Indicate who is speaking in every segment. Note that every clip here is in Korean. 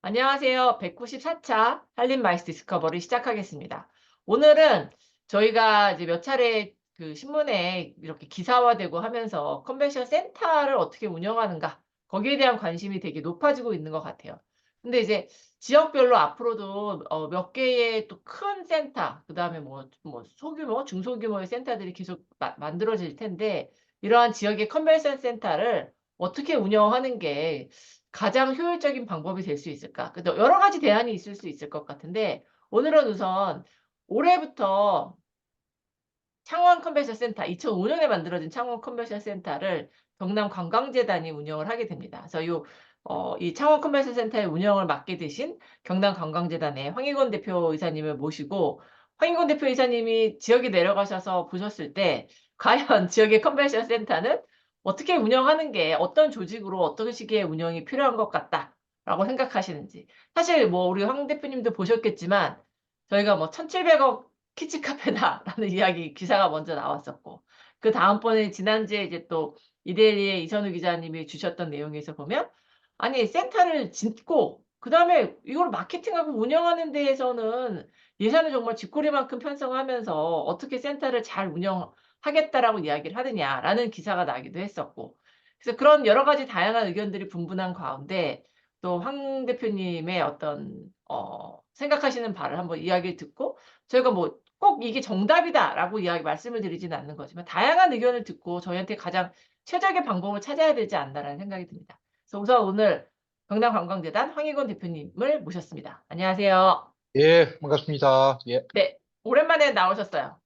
Speaker 1: 안녕하세요. 194차 한림 마이스 디스커버를 시작하겠습니다. 오늘은 저희가 이제 몇 차례 그 신문에 이렇게 기사화되고 하면서 컨벤션 센터를 어떻게 운영하는가, 거기에 대한 관심이 되게 높아지고 있는 것 같아요. 근데 이제 지역별로 앞으로도 몇 개의 또 큰 센터, 그다음에 뭐 소규모, 중소규모의 센터들이 계속 만들어질 텐데, 이러한 지역의 컨벤션 센터를 어떻게 운영하는 게 가장 효율적인 방법이 될 수 있을까? 근데 여러 가지 대안이 있을 수 있을 것 같은데, 오늘은 우선 올해부터 창원 컨벤션 센터, 2005년에 만들어진 창원 컨벤션 센터를 경남관광재단이 운영을 하게 됩니다. 그래서 이 창원 컨벤션 센터의 운영을 맡게 되신 경남관광재단의 황희곤 대표이사님을 모시고, 황희곤 대표이사님이 지역에 내려가셔서 보셨을 때 과연 지역의 컨벤션 센터는 어떻게 운영하는 게, 어떤 조직으로 어떤 식의 운영이 필요한 것 같다라고 생각하시는지. 사실 뭐 우리 황 대표님도 보셨겠지만, 저희가 뭐 1,700억 키즈 카페다라는 이야기 기사가 먼저 나왔었고, 그다음번에 지난주에 이제 또 이데일리의 이선우 기자님이 주셨던 내용에서 보면, 아니 센터를 짓고 그다음에 이걸 마케팅하고 운영하는 데에서는 예산을 정말 쥐꼬리만큼 편성하면서 어떻게 센터를 잘 운영하겠다라고 이야기를 하느냐라는 기사가 나기도 했었고. 그래서 그런 여러 가지 다양한 의견들이 분분한 가운데, 또 황 대표님의 어떤 생각하시는 바를 한번 이야기를 듣고, 저희가 뭐 꼭 이게 정답이다라고 말씀을 드리지는 않는 거지만, 다양한 의견을 듣고 저희한테 가장 최적의 방법을 찾아야 되지 않나라는 생각이 듭니다. 그래서 우선 오늘 경남관광재단 황희곤 대표님을 모셨습니다. 안녕하세요.
Speaker 2: 예, 반갑습니다. 예,
Speaker 1: 네. 오랜만에 나오셨어요.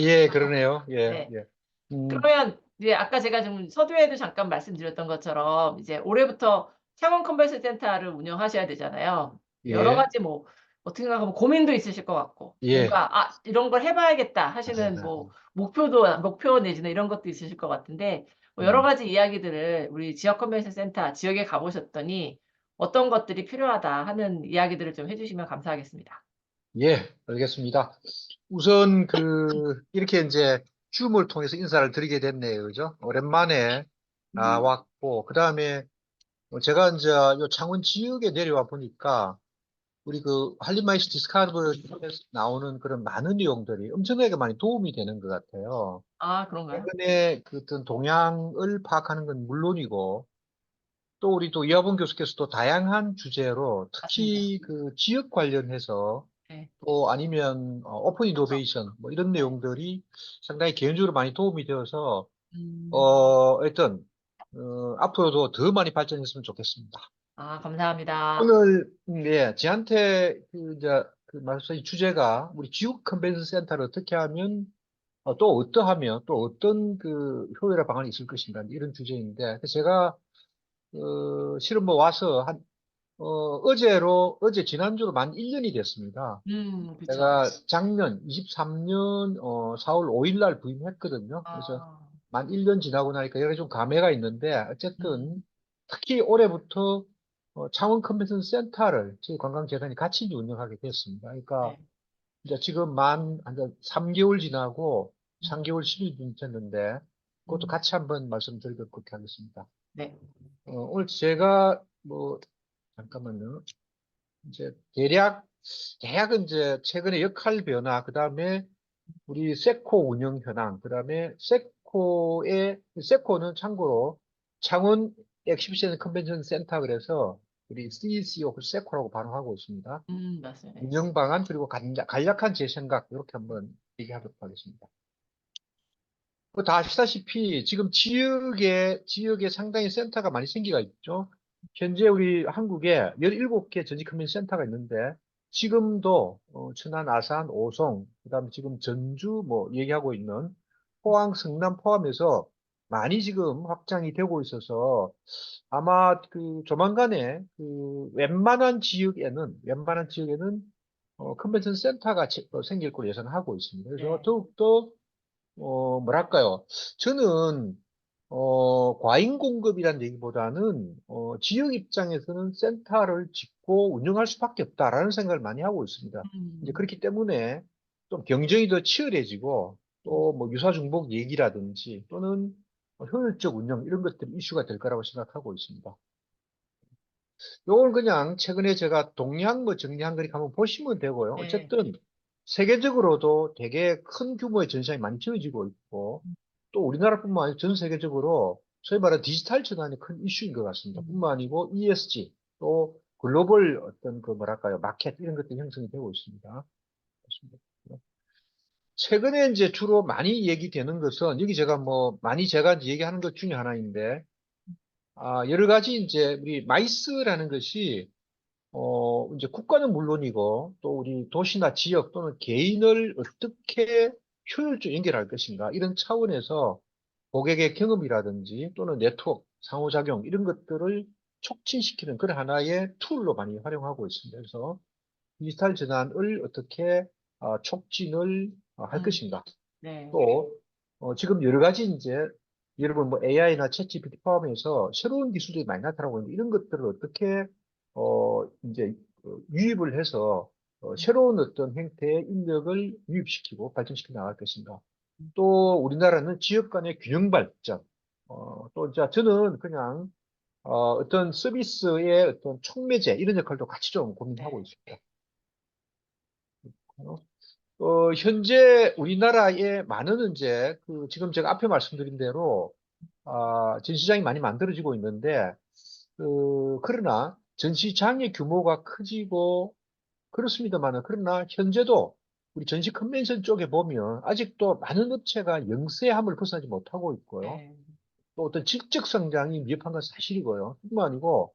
Speaker 2: 예, 그러네요. 예,
Speaker 1: 네.
Speaker 2: 예. 음,
Speaker 1: 그러면 이제 아까 제가 좀 서두에도 잠깐 말씀드렸던 것처럼, 이제 올해부터 창원 컨벤션 센터를 운영하셔야 되잖아요. 여러
Speaker 2: 예,
Speaker 1: 가지 뭐 어떻게 생각하면 고민도 있으실 것 같고,
Speaker 2: 예.
Speaker 1: 뭔가 '아 이런 걸 해 봐야겠다.' 하시는 뭐 목표 내지는 이런 것도 있으실 것 같은데, 뭐 여러
Speaker 2: 음,
Speaker 1: 가지 이야기들을 우리 지역 컨벤션 센터 지역에 가 보셨더니 어떤 것들이 필요하다 하는 이야기들을 좀 해 주시면 감사하겠습니다.
Speaker 2: 예, 알겠습니다. 우선 이렇게 이제 줌을 통해서 인사를 드리게 됐네요. 그죠? 오랜만에
Speaker 1: 음.
Speaker 2: 왔고, 그 다음에 제가 이제 요 창원 지역에 내려와 보니까 우리 할리마이스 디스커버에서 나오는 그런 많은 내용들이 엄청나게 많이 도움이 되는 것 같아요.
Speaker 1: 아 그런가요?
Speaker 2: 최근에 그 어떤 동향을 파악하는 건 물론이고, 또 우리 또 이하봉 교수께서도 다양한 주제로
Speaker 1: 맞습니다.
Speaker 2: 특히 지역 관련해서
Speaker 1: 네.
Speaker 2: 또 아니면 오픈 이노베이션 뭐 이런
Speaker 1: 네.
Speaker 2: 내용들이 상당히 개인적으로 많이 도움이 되어서
Speaker 1: 음.
Speaker 2: 일단 앞으로도 더 많이 발전했으면 좋겠습니다.
Speaker 1: 아 감사합니다.
Speaker 2: 오늘 예, 저한테 이제 말씀 주제가 우리 지역 컨벤션 센터를 어떻게 하면 또 어떠하면 또 어떤 효율화 방안이 있을 것인가 이런 주제인데 그래서 제가 실은 뭐 와서 어제 지난주로 만 1년이 됐습니다.
Speaker 1: 그쵸.
Speaker 2: 제가 작년 23년 4월 5일 날 부임했거든요. 그래서
Speaker 1: 아.
Speaker 2: 만 1년 지나고 나니까 여러 가지 좀 감회가 있는데
Speaker 1: 음.
Speaker 2: 어쨌든 특히 올해부터 창원 컨벤션 센터를 저희 관광재단이 같이 이제 운영하게 됐습니다. 그러니까
Speaker 1: 네.
Speaker 2: 이제 지금 한 3개월 지나고
Speaker 1: 음.
Speaker 2: 3개월 10일 됐는데 그것도
Speaker 1: 음.
Speaker 2: 같이 한번 말씀드리도록 하겠습니다.
Speaker 1: 네.
Speaker 2: 오늘 제가 뭐 잠깐만요. 이제 대략은 이제 최근에 역할 변화, 그 다음에 우리 세코 운영 현황, 그 다음에 세코는 참고로 창원 엑시비션 컨벤션 센터 그래서 우리 CECO 세코라고 발음하고 있습니다.
Speaker 1: 맞습니다. 네.
Speaker 2: 운영 방안 그리고 간략한 제 생각 이렇게 한번 얘기하도록 하겠습니다. 다 아시다시피 지금 지역에 상당히 센터가 많이 생기가 있죠. 현재 우리 한국에 17개 전직 컨벤션 센터가 있는데 지금도 천안, 아산, 오송, 그다음에 지금 전주 뭐 얘기하고 있는 포항, 성남 포함해서 많이 지금 확장이 되고 있어서 아마 조만간에 웬만한 지역에는 컨벤션 센터가 생길 걸로 예상하고 있습니다. 그래서
Speaker 1: 네.
Speaker 2: 더욱더 뭐랄까요. 저는, 과잉 공급이라는 얘기보다는, 지역 입장에서는 센터를 짓고 운영할 수밖에 없다라는 생각을 많이 하고 있습니다. 이제
Speaker 1: 음.
Speaker 2: 그렇기 때문에 좀 경쟁이 더 치열해지고,
Speaker 1: 음.
Speaker 2: 또 뭐 유사중복 얘기라든지, 또는 효율적 운영, 이런 것들이 이슈가 될 거라고 생각하고 있습니다. 요건 그냥 최근에 제가 동양 뭐 정리한 그림 한번 보시면 되고요.
Speaker 1: 네.
Speaker 2: 어쨌든 세계적으로도 되게 큰 규모의 전시장이 많이 지어지고 있고 또 우리나라뿐만 아니라 전 세계적으로 소위 말하는 디지털 전환이 큰 이슈인 것 같습니다. 뿐만 아니고 ESG 또 글로벌 어떤 그 뭐랄까요 마켓 이런 것들이 형성이 되고 있습니다. 최근에 이제 주로 많이 얘기되는 것은 여기 제가 뭐 많이 제가 이제 얘기하는 것 중에 하나인데 여러 가지 이제 우리 마이스라는 것이 이제 국가는 물론이고, 또 우리 도시나 지역 또는 개인을 어떻게 효율적으로 연결할 것인가, 이런 차원에서 고객의 경험이라든지 또는 네트워크, 상호작용, 이런 것들을 촉진시키는 그런 하나의 툴로 많이 활용하고 있습니다. 그래서 디지털 전환을 어떻게 촉진을 할
Speaker 1: 음,
Speaker 2: 것인가.
Speaker 1: 네.
Speaker 2: 또, 지금 여러 가지 이제, 여러분 뭐 AI나 챗GPT 포함해서 새로운 기술들이 많이 나타나고 있는데 이런 것들을 어떻게, 이제 유입을 해서 새로운 어떤 형태의 인력을 유입시키고 발전시켜 나갈 것인가. 또 우리나라는 지역 간의 균형 발전, 또 이제 저는 그냥 어떤 서비스의 어떤 촉매제 이런 역할도 같이 좀 고민하고
Speaker 1: 네.
Speaker 2: 있습니다. 현재 우리나라에 많은 이제 지금 제가 앞에 말씀드린 대로 전시장이 많이 만들어지고 있는데 그러나 전시장의 규모가 커지고 그렇습니다만은 그러나 현재도 우리 전시 컨벤션 쪽에 보면 아직도 많은 업체가 영세함을 벗어나지 못하고 있고요.
Speaker 1: 네.
Speaker 2: 또 어떤 질적 성장이 미흡한 건 사실이고요. 뿐만 아니고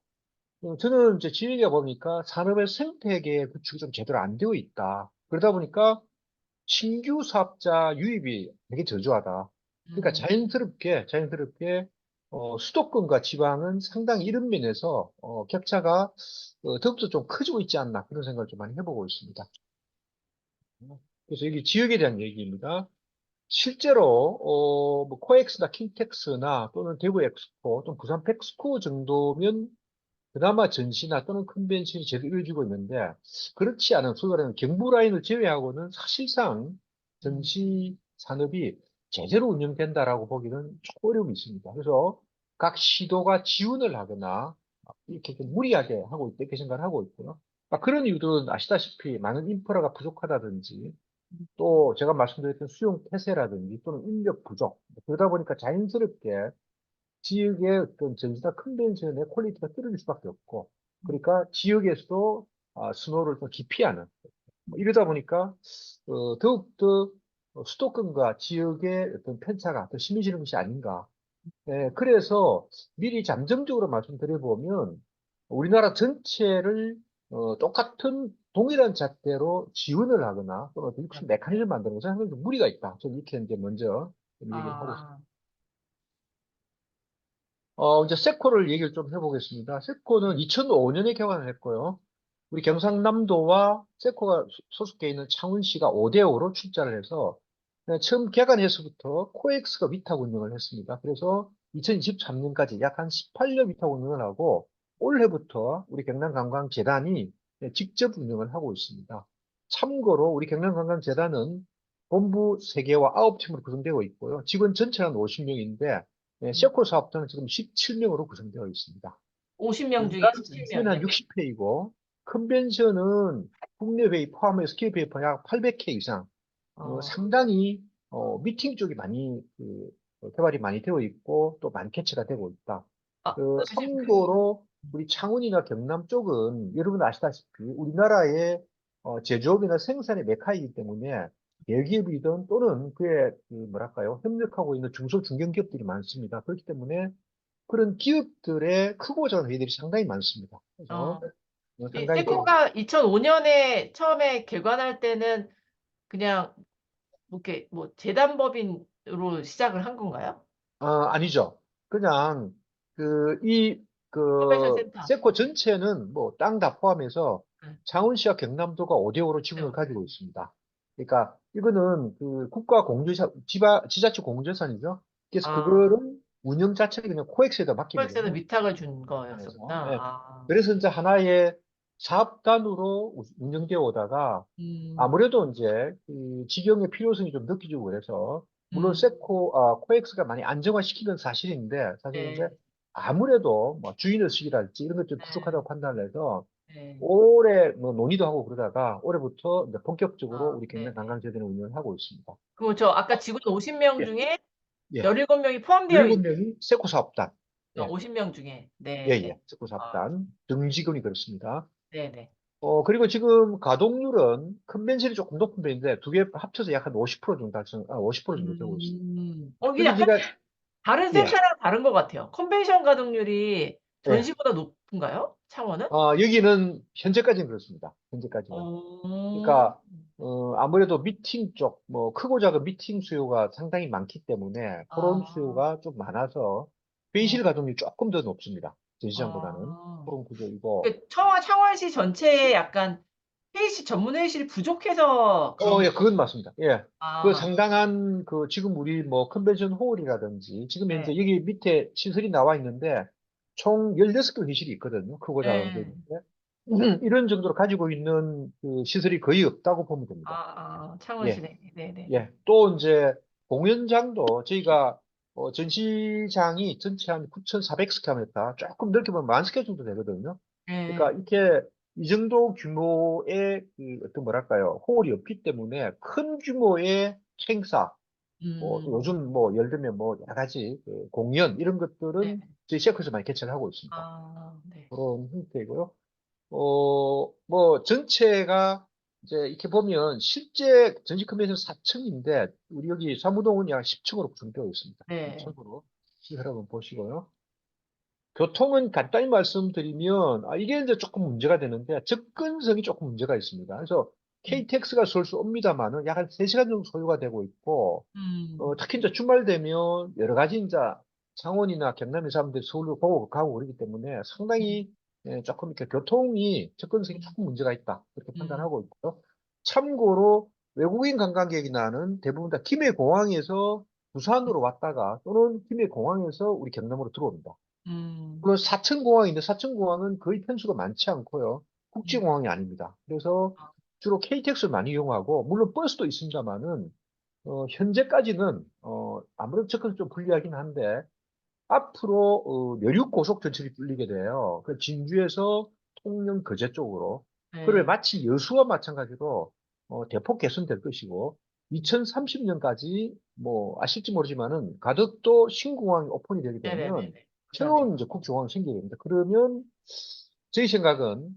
Speaker 2: 저는 이제 지역에 보니까 산업의 생태계 구축이 좀 제대로 안 되어 있다. 그러다 보니까 신규 사업자 유입이 되게 저조하다. 그러니까
Speaker 1: 음,
Speaker 2: 자연스럽게 수도권과 지방은 상당히 이런 면에서 격차가 더욱더 좀 커지고 있지 않나 그런 생각을 좀 많이 해보고 있습니다. 그래서 여기 지역에 대한 얘기입니다. 실제로 뭐 코엑스나 킨텍스나 또는 대구 엑스포 또는 부산 팩스코 정도면 그나마 전시나 또는 컨벤션이 제대로 이루어지고 있는데 그렇지 않은 소위 말하는 경부 라인을 제외하고는 사실상
Speaker 1: 음,
Speaker 2: 전시 산업이 제대로 운영된다라고 보기는 조금 어려움이 있습니다. 그래서 각 시도가 지원을 하거나 이렇게 좀 무리하게 하고 있다 이렇게 생각을 하고 있고요. 그런 이유들은 아시다시피 많은 인프라가 부족하다든지 또 제가 말씀드렸던 수용 폐쇄라든지 또는 인력 부족 그러다 보니까 자연스럽게 지역의 어떤 전시나 컨벤션의 퀄리티가 떨어질 수밖에 없고, 그러니까 지역에서도 스노우를 좀 기피하는, 뭐 이러다 보니까, 더욱더 수도권과 지역의 어떤 편차가 더 심해지는 것이 아닌가. 네, 그래서 미리 잠정적으로 말씀드려보면, 우리나라 전체를 똑같은 동일한 잣대로 지원을 하거나 또는 어떤
Speaker 1: 네.
Speaker 2: 육식 메커니즘을 만드는 것은 상당히 좀 무리가 있다. 저는 이렇게 이제 먼저 좀 얘기를 하고 싶습니다.
Speaker 1: 아,
Speaker 2: 이제 세코를 얘기를 좀 해보겠습니다. 세코는 2005년에 개관을 했고요. 우리 경상남도와 세코가 소속돼 있는 창원시가 5대5로 출자를 해서 처음 개관해서부터 코엑스가 위탁 운영을 했습니다. 그래서 2023년까지 약 한 18년 위탁 운영을 하고 올해부터 우리 경남관광재단이 직접 운영을 하고 있습니다. 참고로 우리 경남관광재단은 본부 3개와 9팀으로 구성되어 있고요. 직원 전체는 50명인데 세코 사업단은 지금 17명으로 구성되어 있습니다.
Speaker 1: 50명 중에
Speaker 2: 연간 전시회는 한
Speaker 1: 17명이요?
Speaker 2: 60회이고, 컨벤션은 국내 회의 포함해서 기업 회의 약 800회 이상, 상당히, 미팅 쪽이 많이, 개발이 많이 되어 있고, 또 많이 개최가 되고 있다. 참고로, 우리 창원이나 경남 쪽은 여러분 아시다시피 우리나라의 제조업이나 생산의 메카이기 때문에 대기업이든 또는 그에 뭐랄까요 협력하고 있는 중소 중견기업들이 많습니다. 그렇기 때문에 그런 기업들의 크고 작은 회의들이 상당히 많습니다. 그래서
Speaker 1: 어, 이
Speaker 2: 상당히 좀
Speaker 1: 세코가 2005년에 처음에 개관할 때는 그냥 뭐 이렇게 뭐 재단법인으로 시작을 한 건가요?
Speaker 2: 아니죠. 그냥
Speaker 1: 컨벤션 센터.
Speaker 2: 세코 전체는 뭐 땅 다 포함해서
Speaker 1: 네.
Speaker 2: 창원시와 경남도가 5대5로 지분을
Speaker 1: 네.
Speaker 2: 가지고 있습니다. 그러니까 이거는 그 국가 공유자 지자체 공유재산이죠. 그래서
Speaker 1: 아,
Speaker 2: 그거를 운영 자체를 그냥 코엑스에다
Speaker 1: 코엑스는
Speaker 2: 맡기거든요.
Speaker 1: 위탁을 준
Speaker 2: 그래서,
Speaker 1: 거였었구나.
Speaker 2: 예.
Speaker 1: 아,
Speaker 2: 그래서 이제 하나의 사업단으로 운영되어 오다가
Speaker 1: 음,
Speaker 2: 아무래도 이제 그 직영의 필요성이 좀 느껴지고 그래서 물론
Speaker 1: 음,
Speaker 2: 코엑스가 많이 안정화시킨 건 사실인데 사실 이제
Speaker 1: 네.
Speaker 2: 아무래도 뭐 주인의식이랄지 이런 것들이
Speaker 1: 네.
Speaker 2: 부족하다고 판단을 해서
Speaker 1: 네.
Speaker 2: 올해 뭐 논의도 하고 그러다가 올해부터 이제 본격적으로
Speaker 1: 아,
Speaker 2: 우리 경남
Speaker 1: 네네.
Speaker 2: 관광제도는 운영을 하고 있습니다.
Speaker 1: 그럼 저 아까 직원 50명
Speaker 2: 예,
Speaker 1: 중에
Speaker 2: 예.
Speaker 1: 17명이 포함되어 있는
Speaker 2: 17명이 세코 사업단. 예,
Speaker 1: 50명 중에.
Speaker 2: 예,
Speaker 1: 네네.
Speaker 2: 예. 세코
Speaker 1: 아,
Speaker 2: 사업단. 등지군이 그렇습니다.
Speaker 1: 네네.
Speaker 2: 그리고 지금 가동률은 컨벤션이 조금 높은 편인데 두 개 합쳐서 약 한 50% 정도 달성, 50% 정도 되고 있습니다.
Speaker 1: 이게
Speaker 2: 근데
Speaker 1: 약간
Speaker 2: 제가,
Speaker 1: 다른
Speaker 2: 예,
Speaker 1: 센터랑 다른 것 같아요. 컨벤션 가동률이
Speaker 2: 예.
Speaker 1: 전시보다 높은가요? 창원은?
Speaker 2: 여기는 현재까지는 그렇습니다. 현재까지는.
Speaker 1: 어,
Speaker 2: 그러니까 아무래도 미팅 쪽, 뭐 크고 작은 미팅 수요가 상당히 많기 때문에 토론
Speaker 1: 아,
Speaker 2: 수요가 좀 많아서 회의실
Speaker 1: 어,
Speaker 2: 가동률이 조금 더 높습니다. 전시장보다는
Speaker 1: 아.
Speaker 2: 토론 구조이고.
Speaker 1: 그 창원시 전체에 약간 회의실, 전문 회의실이 부족해서 그런
Speaker 2: 예,
Speaker 1: 거.
Speaker 2: 그건 맞습니다. 예. 그
Speaker 1: 아,
Speaker 2: 상당한 그 지금 우리 뭐 컨벤션 홀이라든지 지금 현재
Speaker 1: 네.
Speaker 2: 여기 밑에 시설이 나와 있는데 총 16개 회의실이 있거든요. 크고 작은 게
Speaker 1: 네.
Speaker 2: 있는데 이런 정도로 가지고 있는 그 시설이 거의 없다고 보면 됩니다. 예.
Speaker 1: 창원시네. 네네.
Speaker 2: 예, 또 이제 공연장도 저희가 전시장이 전체 한 9,400스퀘어미터 조금 넓게 보면 10,000스퀘어 정도 되거든요. 그러니까
Speaker 1: 네.
Speaker 2: 이렇게 이 정도 규모의 그 어떤 뭐랄까요 홀이 없기 때문에 큰 규모의 행사, 뭐
Speaker 1: 음,
Speaker 2: 요즘 뭐 예를 들면 뭐 여러 가지 그 공연 이런
Speaker 1: 네.
Speaker 2: 것들은 저희 셰크에서 많이 개최를 하고 있습니다.
Speaker 1: 네.
Speaker 2: 그런 형태이고요. 뭐, 전체가 이제 이렇게 보면 실제 전시 컨벤션 4층인데, 우리 여기 사무동은 약 10층으로 구성되어 있습니다.
Speaker 1: 네.
Speaker 2: 10층으로. 여러분 보시고요. 교통은 간단히 말씀드리면, 이게 이제 조금 문제가 되는데, 접근성이 조금 문제가 있습니다. 그래서
Speaker 1: 음,
Speaker 2: KTX가 솔수 옵니다만은 약 한 3시간 정도 소요가 되고 있고,
Speaker 1: 음,
Speaker 2: 특히 이제 주말 되면 여러 가지 이제 창원이나 경남의 사람들이 서울로 보고 가고 그러기 때문에
Speaker 1: 음,
Speaker 2: 상당히 조금 이렇게 교통이 접근성이
Speaker 1: 음,
Speaker 2: 조금 문제가 있다. 그렇게
Speaker 1: 음,
Speaker 2: 판단하고 있고요. 참고로 외국인 관광객이 나는 대부분 다 김해공항에서 부산으로 왔다가 또는 김해공항에서 우리 경남으로 들어옵니다.
Speaker 1: 음,
Speaker 2: 물론 사천공항인데 사천공항은 거의 편수가 많지 않고요.
Speaker 1: 음.
Speaker 2: 국제공항이 아닙니다. 그래서
Speaker 1: 아,
Speaker 2: 주로 KTX를 많이 이용하고 물론 버스도 있습니다만은 현재까지는, 아무래도 접근이 좀 불리하긴 한데, 앞으로, 내륙 고속 전철이 뚫리게 돼요. 그 진주에서 통영 거제 쪽으로. 그래,
Speaker 1: 네.
Speaker 2: 마치 여수와 마찬가지로, 대폭 개선될 것이고, 2030년까지, 뭐, 아실지 모르지만은, 가덕도 신공항이 오픈이 되게 되면,
Speaker 1: 네네네네. 그러네요.
Speaker 2: 새로운 이제 국제공항이 생기게 됩니다. 그러면, 저희 생각은,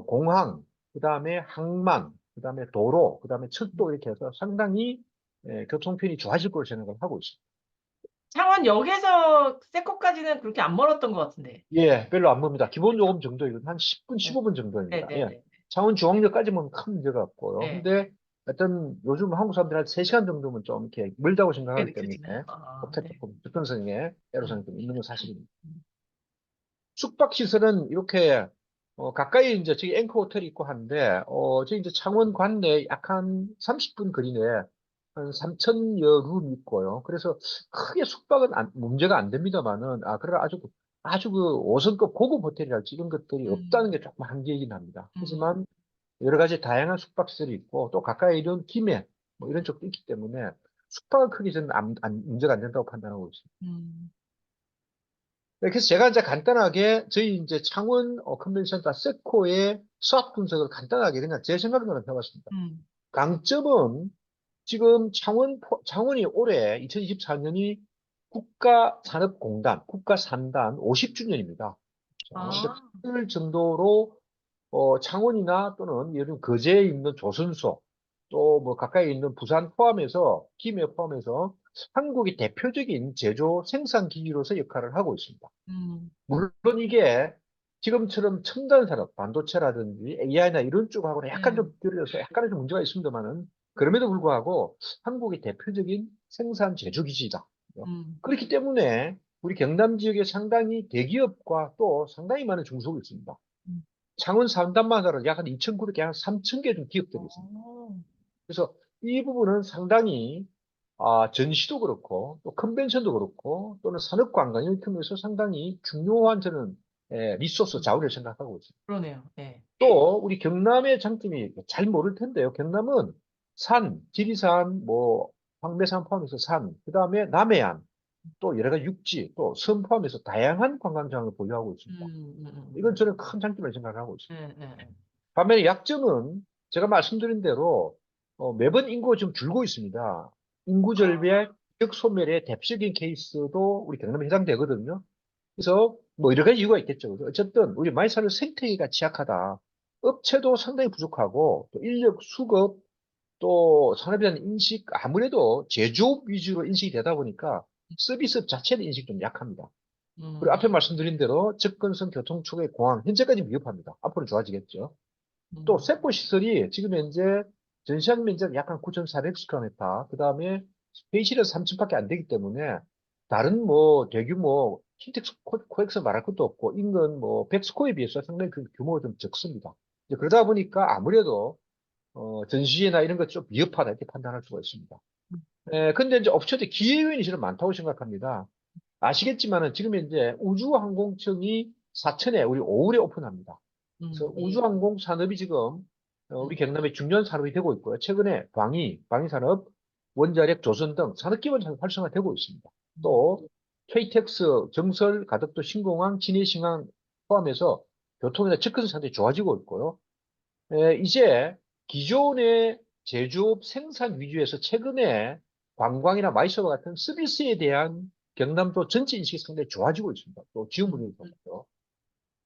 Speaker 2: 공항, 그 다음에 항만, 그 다음에 도로, 그 다음에 철도 이렇게 해서 상당히 교통편이 좋아질 거로 생각을 하고 있습니다.
Speaker 1: 창원역에서 세코까지는 그렇게 안 멀었던 것 같은데.
Speaker 2: 예, 별로 안 멉니다. 기본 요금 정도이건 한 10분,
Speaker 1: 네.
Speaker 2: 15분 정도입니다. 예.
Speaker 1: 네네네.
Speaker 2: 창원 중앙역까지는 큰 문제가 없고요.
Speaker 1: 네.
Speaker 2: 근데 하여튼 요즘 한국 사람들한테 3시간 정도면 좀 이렇게 멀다고
Speaker 1: 그게
Speaker 2: 생각하기 때문에
Speaker 1: 느껴지나요?
Speaker 2: 호텔
Speaker 1: 네.
Speaker 2: 조금 접근성에 애로사항이
Speaker 1: 음,
Speaker 2: 좀 있는 건 사실입니다.
Speaker 1: 음,
Speaker 2: 숙박시설은 이렇게 가까이 이제 저기 앵커 호텔이 있고 한데 저희 이제 창원 관내 약 한 30분 거리 내에 한 3천여 룸이 있고요. 그래서 크게 숙박은 문제가 안 됩니다만은 그래 아주 그 5성급 고급 호텔이랄지 이런 것들이 없다는
Speaker 1: 음,
Speaker 2: 게 조금 한계이긴 합니다.
Speaker 1: 음,
Speaker 2: 하지만 여러 가지 다양한 숙박시설이 있고 또 가까이 이런 김해 뭐 이런 쪽도 있기 때문에 숙박은 크게 저는 문제가 안 된다고 판단하고 있습니다.
Speaker 1: 음,
Speaker 2: 네, 그래서 제가 이제 간단하게 저희 이제 창원 컨벤션센터 세코의 수학 분석을 간단하게 그냥 제 생각으로 해봤습니다.
Speaker 1: 음.
Speaker 2: 강점은 지금 창원이 올해 2024년이 국가산업공단, 국가산단 50주년입니다. 근데
Speaker 1: 아,
Speaker 2: 그 정도로 창원이나 또는 예를 들면 거제에 있는 조선소 또 뭐 가까이 있는 부산 포함해서 김해 포함해서 한국의 대표적인 제조 생산 기지로서 역할을 하고 있습니다.
Speaker 1: 음,
Speaker 2: 물론 이게 지금처럼 첨단 산업, 반도체라든지 AI나 이런 쪽하고는 약간
Speaker 1: 네.
Speaker 2: 좀 결여서 약간의 좀 문제가 있습니다만은 그럼에도 불구하고 한국의 대표적인 생산 제조 기지이다.
Speaker 1: 음,
Speaker 2: 그렇기 때문에 우리 경남 지역에 상당히 대기업과 또 상당히 많은 중소가 있습니다.
Speaker 1: 음.
Speaker 2: 창원 상단만 하로 약 한 2,900개, 한 3,000개 좀 기업들이 있습니다.
Speaker 1: 어,
Speaker 2: 그래서 이 부분은 상당히 전시도 그렇고 또 컨벤션도 그렇고 또는 산업관광 이런 측면에서 상당히 중요한 저는 리소스 자원을 생각하고 있습니다.
Speaker 1: 그러네요. 네.
Speaker 2: 또 우리 경남의 장점이 잘 모를 텐데요. 경남은 산, 지리산, 뭐 황매산 포함해서 산, 그 다음에 남해안 또 여러 가지 육지, 또 섬 포함해서 다양한 관광장을 보유하고 있습니다. 이건 저는 큰 장점을 생각하고 있습니다. 반면에 약점은 제가 말씀드린 대로 매번 인구가 좀 줄고 있습니다. 인구 절벽, 지역 소멸의 대표적인 케이스도 우리 경남에 해당되거든요. 그래서 뭐 여러 가지 이유가 있겠죠. 그래서 어쨌든 우리 많이 사는 생태계가 취약하다. 업체도 상당히 부족하고 또 인력 수급 또 산업에 대한 인식 아무래도 제조업 위주로 인식이 되다 보니까 서비스 자체의 인식이 좀 약합니다. 그리고 앞에 말씀드린 대로 접근성 교통축의 공항 현재까지 미흡합니다. 앞으로 좋아지겠죠. 또 세포 시설이 지금 현재 전시장 면적 약간 9,400스퀘어미터, 그 다음에 회의실은 3층밖에 안 되기 때문에 다른 뭐 대규모 킨텍스 코엑스 말할 것도 없고 인근 뭐 100스코어에 비해서 상당히 그 규모가 좀 적습니다. 이제 그러다 보니까 아무래도 전시회나 이런 것 좀 위협하다 이렇게 판단할 수가 있습니다. 근데 이제 업체들 기회요인이 저는 많다고 생각합니다. 아시겠지만은 지금 현재 우주항공청이 사천에 우리 5월에 오픈합니다. 그래서 우주항공 산업이 지금 우리 경남의 중요한 산업이 되고 있고요. 최근에 방위산업, 원자력 조선 등 산업기반 산업 활성화되고 있습니다. 또 KTX, 정설, 가덕도 신공항, 진해신항 포함해서 교통이나 접근성 상당히 좋아지고 있고요. 이제 기존의 제조업 생산 위주에서 최근에 관광이나 마이서버 같은 서비스에 대한 경남도 전체 인식이 상당히 좋아지고 있습니다. 또 지원 분위기도 좋고요.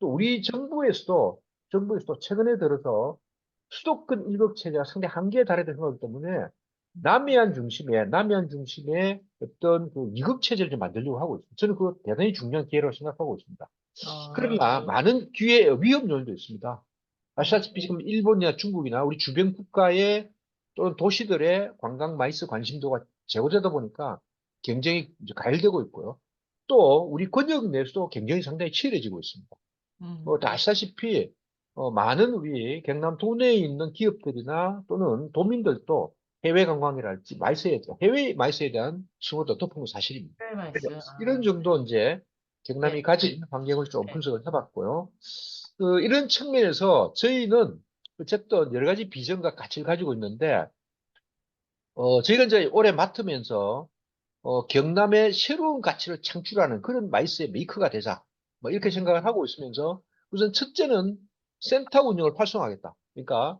Speaker 2: 또 우리 정부에서도 최근에 들어서 수도권 일격 체제가 상당히 한계에 달했다는 생각이기 때문에 남해안 중심의 어떤 그 이급 체제를 좀 만들려고 하고 있습니다. 저는 그거 대단히 중요한 기회라고 생각하고 있습니다. 그러나 많은 기회 위험 요인도 있습니다. 아시다시피 지금 일본이나 중국이나 우리 주변 국가의 또는 도시들의 관광 마이스 관심도가 제고되다 보니까 경쟁이 이제 가열되고 있고요. 또 우리 권역 내에서도 경쟁이 상당히 치열해지고 있습니다. 다 아시다시피 많은 우리 경남 도내에 있는 기업들이나 또는 도민들도 해외 관광이랄지 해외 마이스에 대한 수요가 높은 건 사실입니다. 이런 정도 이제 경남이 가진 환경을 좀 분석을 해봤고요. 이런 측면에서 저희는 어쨌든 여러 가지 비전과 가치를 가지고 있는데, 저희가 이제 올해 맡으면서, 경남의 새로운 가치를 창출하는 그런 마이스의 메이커가 되자. 뭐 이렇게 생각을 하고 있으면서, 우선 첫째는 센터 운영을 활성화하겠다. 그러니까,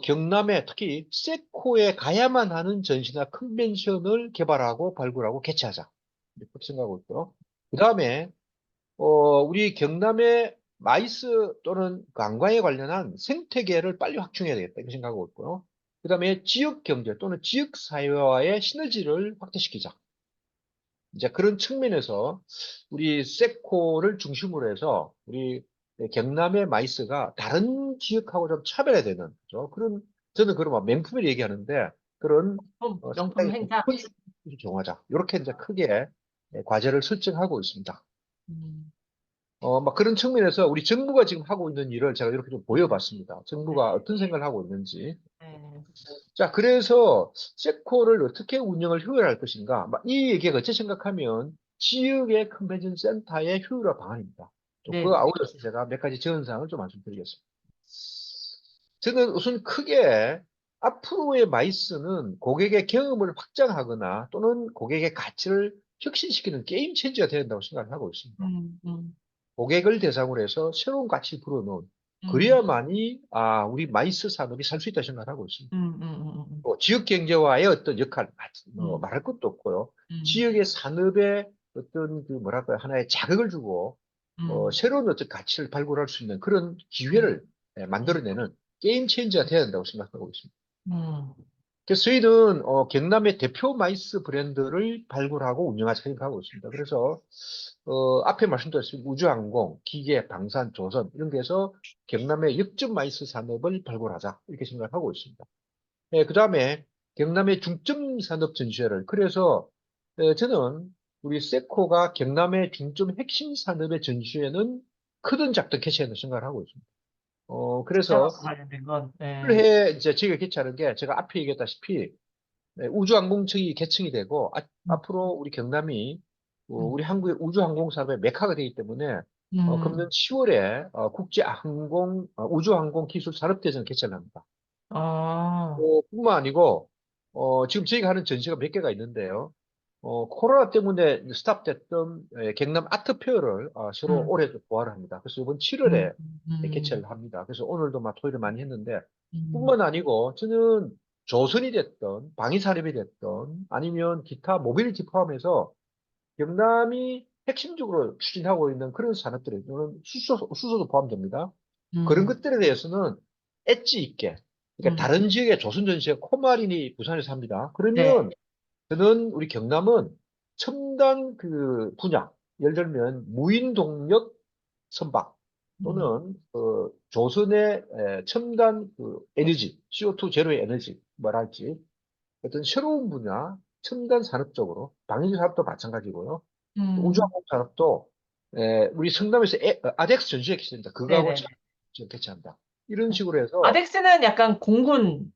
Speaker 2: 경남에 특히 세코에 가야만 하는 전시나 컨벤션을 개발하고 발굴하고 개최하자. 이렇게 생각하고 있고요. 그 다음에 우리 경남의 마이스 또는 관광에 관련한 생태계를 빨리 확충해야 되겠다. 이렇게 생각하고 있고요. 그 다음에 지역 경제 또는 지역 사회와의 시너지를 확대시키자. 이제 그런 측면에서 우리 세코를 중심으로 해서 우리 경남의 마이스가 다른 지역하고 좀 차별화되는 그죠? 그런 저는 그런 막 명품을 얘기하는데 그런
Speaker 1: 명품
Speaker 2: 상당히
Speaker 1: 행사.
Speaker 2: 정하자. 이렇게 이제 크게 과제를 설정하고 있습니다.
Speaker 1: 음,
Speaker 2: 막 그런 측면에서 우리 정부가 지금 하고 있는 일을 제가 이렇게 좀
Speaker 1: 네.
Speaker 2: 보여봤습니다. 정부가 어떤 생각을 하고 있는지.
Speaker 1: 네.
Speaker 2: 자, 그래서 세코를 어떻게 운영을 효율할 것인가. 이 얘기가 어째 생각하면 지역의 컨벤션 센터의 효율화 방안입니다. 또
Speaker 1: 네.
Speaker 2: 그 아울러서 제가 몇 가지 지원사항을 좀 말씀드리겠습니다. 저는 우선 크게 앞으로의 마이스는 고객의 경험을 확장하거나 또는 고객의 가치를 혁신시키는 게임 체인저가 되야 된다고 생각을 하고 있습니다.
Speaker 1: 음, 음,
Speaker 2: 고객을 대상으로 해서 새로운 가치를 불어넣은
Speaker 1: 음,
Speaker 2: 그래야만이 우리 마이스 산업이 살 수 있다 생각하고 있습니다.
Speaker 1: 음, 음, 음,
Speaker 2: 또 지역 경제와의 어떤 역할
Speaker 1: 음,
Speaker 2: 말할 것도 없고요.
Speaker 1: 음,
Speaker 2: 지역의 산업에 어떤 그 뭐랄까요 하나의 자극을 주고
Speaker 1: 음,
Speaker 2: 새로운 어떤 가치를 발굴할 수 있는 그런
Speaker 1: 음,
Speaker 2: 기회를 만들어내는 게임 체인저가 되어야 된다고 생각하고 있습니다.
Speaker 1: 음,
Speaker 2: 그래서 저희는 경남의 대표 마이스 브랜드를 발굴하고 운영하자 생각하고 있습니다. 그래서 앞에 말씀드렸듯이 우주항공, 기계, 방산, 조선 이런 데서 경남의 역점 마이스 산업을 발굴하자 이렇게 생각을 하고 있습니다. 그 다음에 경남의 중점 산업 전시회를 그래서 저는 우리 세코가 경남의 중점 핵심 산업의 전시회는 크든 작든 개최하는 생각을 하고 있습니다. 그래서
Speaker 1: 자동차 관련된 건. 네.
Speaker 2: 올해 이제 저희가 개최하는 게 제가 앞에 얘기했다시피 우주항공청이 개청이 되고
Speaker 1: 음,
Speaker 2: 앞으로 우리 경남이
Speaker 1: 음,
Speaker 2: 우리 한국의 우주항공 산업의 메카가 되기 때문에 금년
Speaker 1: 음,
Speaker 2: 10월에 우주항공기술산업대전 개최를 합니다.
Speaker 1: 아,
Speaker 2: 뿐만 아니고 지금 저희가 하는 전시가 몇 개가 있는데요. 코로나 때문에 스탑됐던 경남 아트페어를 새로
Speaker 1: 음,
Speaker 2: 올해 또 부활을 합니다. 그래서 이번
Speaker 1: 음,
Speaker 2: 7월에
Speaker 1: 음,
Speaker 2: 개최를 합니다. 그래서 오늘도 막 토요일에 많이 했는데,
Speaker 1: 음,
Speaker 2: 뿐만 아니고 저는 조선이 됐던 방위산업이 됐던 아니면 기타 모빌리티 포함해서 경남이 핵심적으로 추진하고 있는 그런 산업들이 또는 수소도 포함됩니다. 그런
Speaker 1: 음,
Speaker 2: 것들에 대해서는 엣지 있게, 그러니까
Speaker 1: 음.
Speaker 2: 다른 지역의 조선전시회 코마린이 부산에서 합니다.
Speaker 1: 네.
Speaker 2: 그러면 저는 우리 경남은 첨단 그 분야, 예를 들면 무인동력 선박
Speaker 1: 음,
Speaker 2: 또는 조선의 첨단 그 에너지, CO2 제로의 에너지, 뭐랄지 어떤 새로운 분야, 첨단 산업 쪽으로 방위 산업도 마찬가지고요.
Speaker 1: 음.
Speaker 2: 우주항공 산업도 우리 성남에서 아덱스 전시회 개최합니다. 그거하고
Speaker 1: 네네네.
Speaker 2: 개최한다. 이런 식으로 해서
Speaker 1: 아덱스는 약간 공군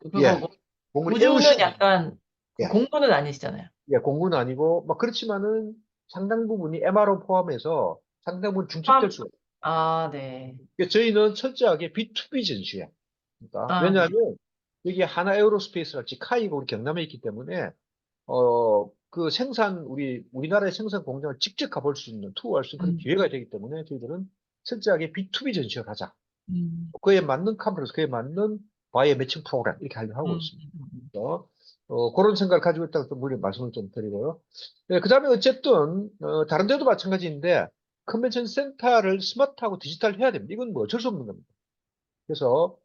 Speaker 2: 예,
Speaker 1: 그거고,
Speaker 2: 공군이
Speaker 1: 우주는
Speaker 2: 에어쇼입니다.
Speaker 1: 약간 그
Speaker 2: 예,
Speaker 1: 공군은 아니시잖아요.
Speaker 2: 예, 공군은 아니고 막 그렇지만은 상당 부분이 MRO 포함해서 상당 부분 중첩될
Speaker 1: 팜,
Speaker 2: 수가 있어요.
Speaker 1: 아, 네.
Speaker 2: 그러니까 저희는 철저하게 B2B 전시회. 그러니까
Speaker 1: 아, 네.
Speaker 2: 왜냐하면 여기 하나 에어로스페이스랄지 카이가 우리 경남에 있기 때문에 그 우리나라의 생산 공장을 직접 가볼 수 있는, 투어할 수 있는 그런
Speaker 1: 음,
Speaker 2: 기회가 되기 때문에 저희들은 철저하게 B2B 전시를 하자.
Speaker 1: 음,
Speaker 2: 그에 맞는 컨퍼런스, 그에 맞는 바이어 매칭 프로그램, 이렇게 하려고 하고 있습니다.
Speaker 1: 음.
Speaker 2: 그런 생각을 가지고 있다고 또 물론 말씀을 좀 드리고요. 네, 그 다음에 어쨌든, 다른 데도 마찬가지인데, 컨벤션 센터를 스마트하고 디지털 해야 됩니다. 이건 뭐 어쩔 수 없는 겁니다. 그래서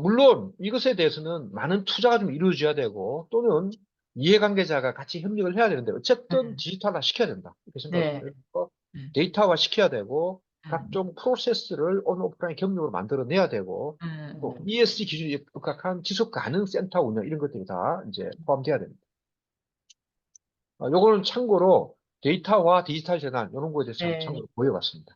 Speaker 2: 물론 이것에 대해서는 많은 투자가 좀 이루어져야 되고 또는 이해관계자가 같이 협력을 해야 되는데 어쨌든
Speaker 1: 네.
Speaker 2: 디지털화 시켜야 된다 이렇게 생각을
Speaker 1: 네.
Speaker 2: 해요. 그래서
Speaker 1: 네.
Speaker 2: 데이터화 시켜야 되고
Speaker 1: 네.
Speaker 2: 각종 프로세스를 온오프라인 경력으로 만들어내야 되고 또
Speaker 1: 네.
Speaker 2: ESG 기준에 입각한 지속 가능 센터 운영 이런 것들이 다 이제 포함돼야 됩니다. 요거는 참고로 데이터와 디지털 전환 이런 거에 대해서 한번
Speaker 1: 네.
Speaker 2: 참고로 보여봤습니다.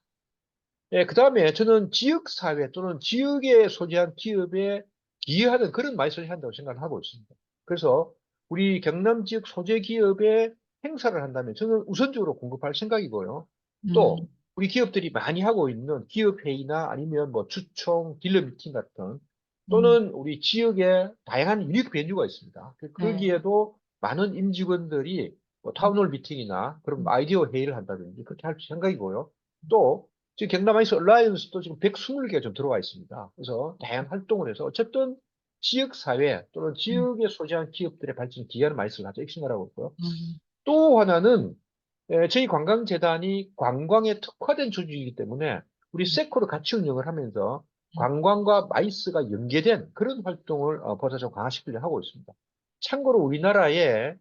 Speaker 2: 예, 그 다음에 저는 지역사회 또는 지역에 소재한 기업에 기여하는 그런 마이스를 한다고 생각을 하고 있습니다. 그래서 우리 경남 지역 소재 기업에 행사를 한다면 저는 우선적으로 공급할 생각이고요. 또
Speaker 1: 음,
Speaker 2: 우리 기업들이 많이 하고 있는 기업 회의나 아니면 뭐 주총, 딜러 미팅 같은
Speaker 1: 음,
Speaker 2: 또는 우리 지역에 다양한 유닉 베뉴가 있습니다.
Speaker 1: 네.
Speaker 2: 거기에도 많은 임직원들이 뭐 타운홀 미팅이나 그런
Speaker 1: 음,
Speaker 2: 아이디어 회의를 한다든지 그렇게 할 생각이고요. 또 지금 경남 아이스 얼라이언스도 지금 120개가 좀 들어와 있습니다. 그래서 다양한 활동을 해서 어쨌든 지역사회 또는
Speaker 1: 음,
Speaker 2: 지역에 소재한 기업들의 발전에 기여하는 마이스를 하자 이렇게 생각하고 있고요.
Speaker 1: 음,
Speaker 2: 또 하나는 저희 관광재단이 관광에 특화된 조직이기 때문에 우리
Speaker 1: 음,
Speaker 2: 세코를 같이 운영을 하면서
Speaker 1: 음.
Speaker 2: 관광과 마이스가 연계된 그런 활동을 보다 좀 강화시키려고 하고 있습니다. 참고로 우리나라에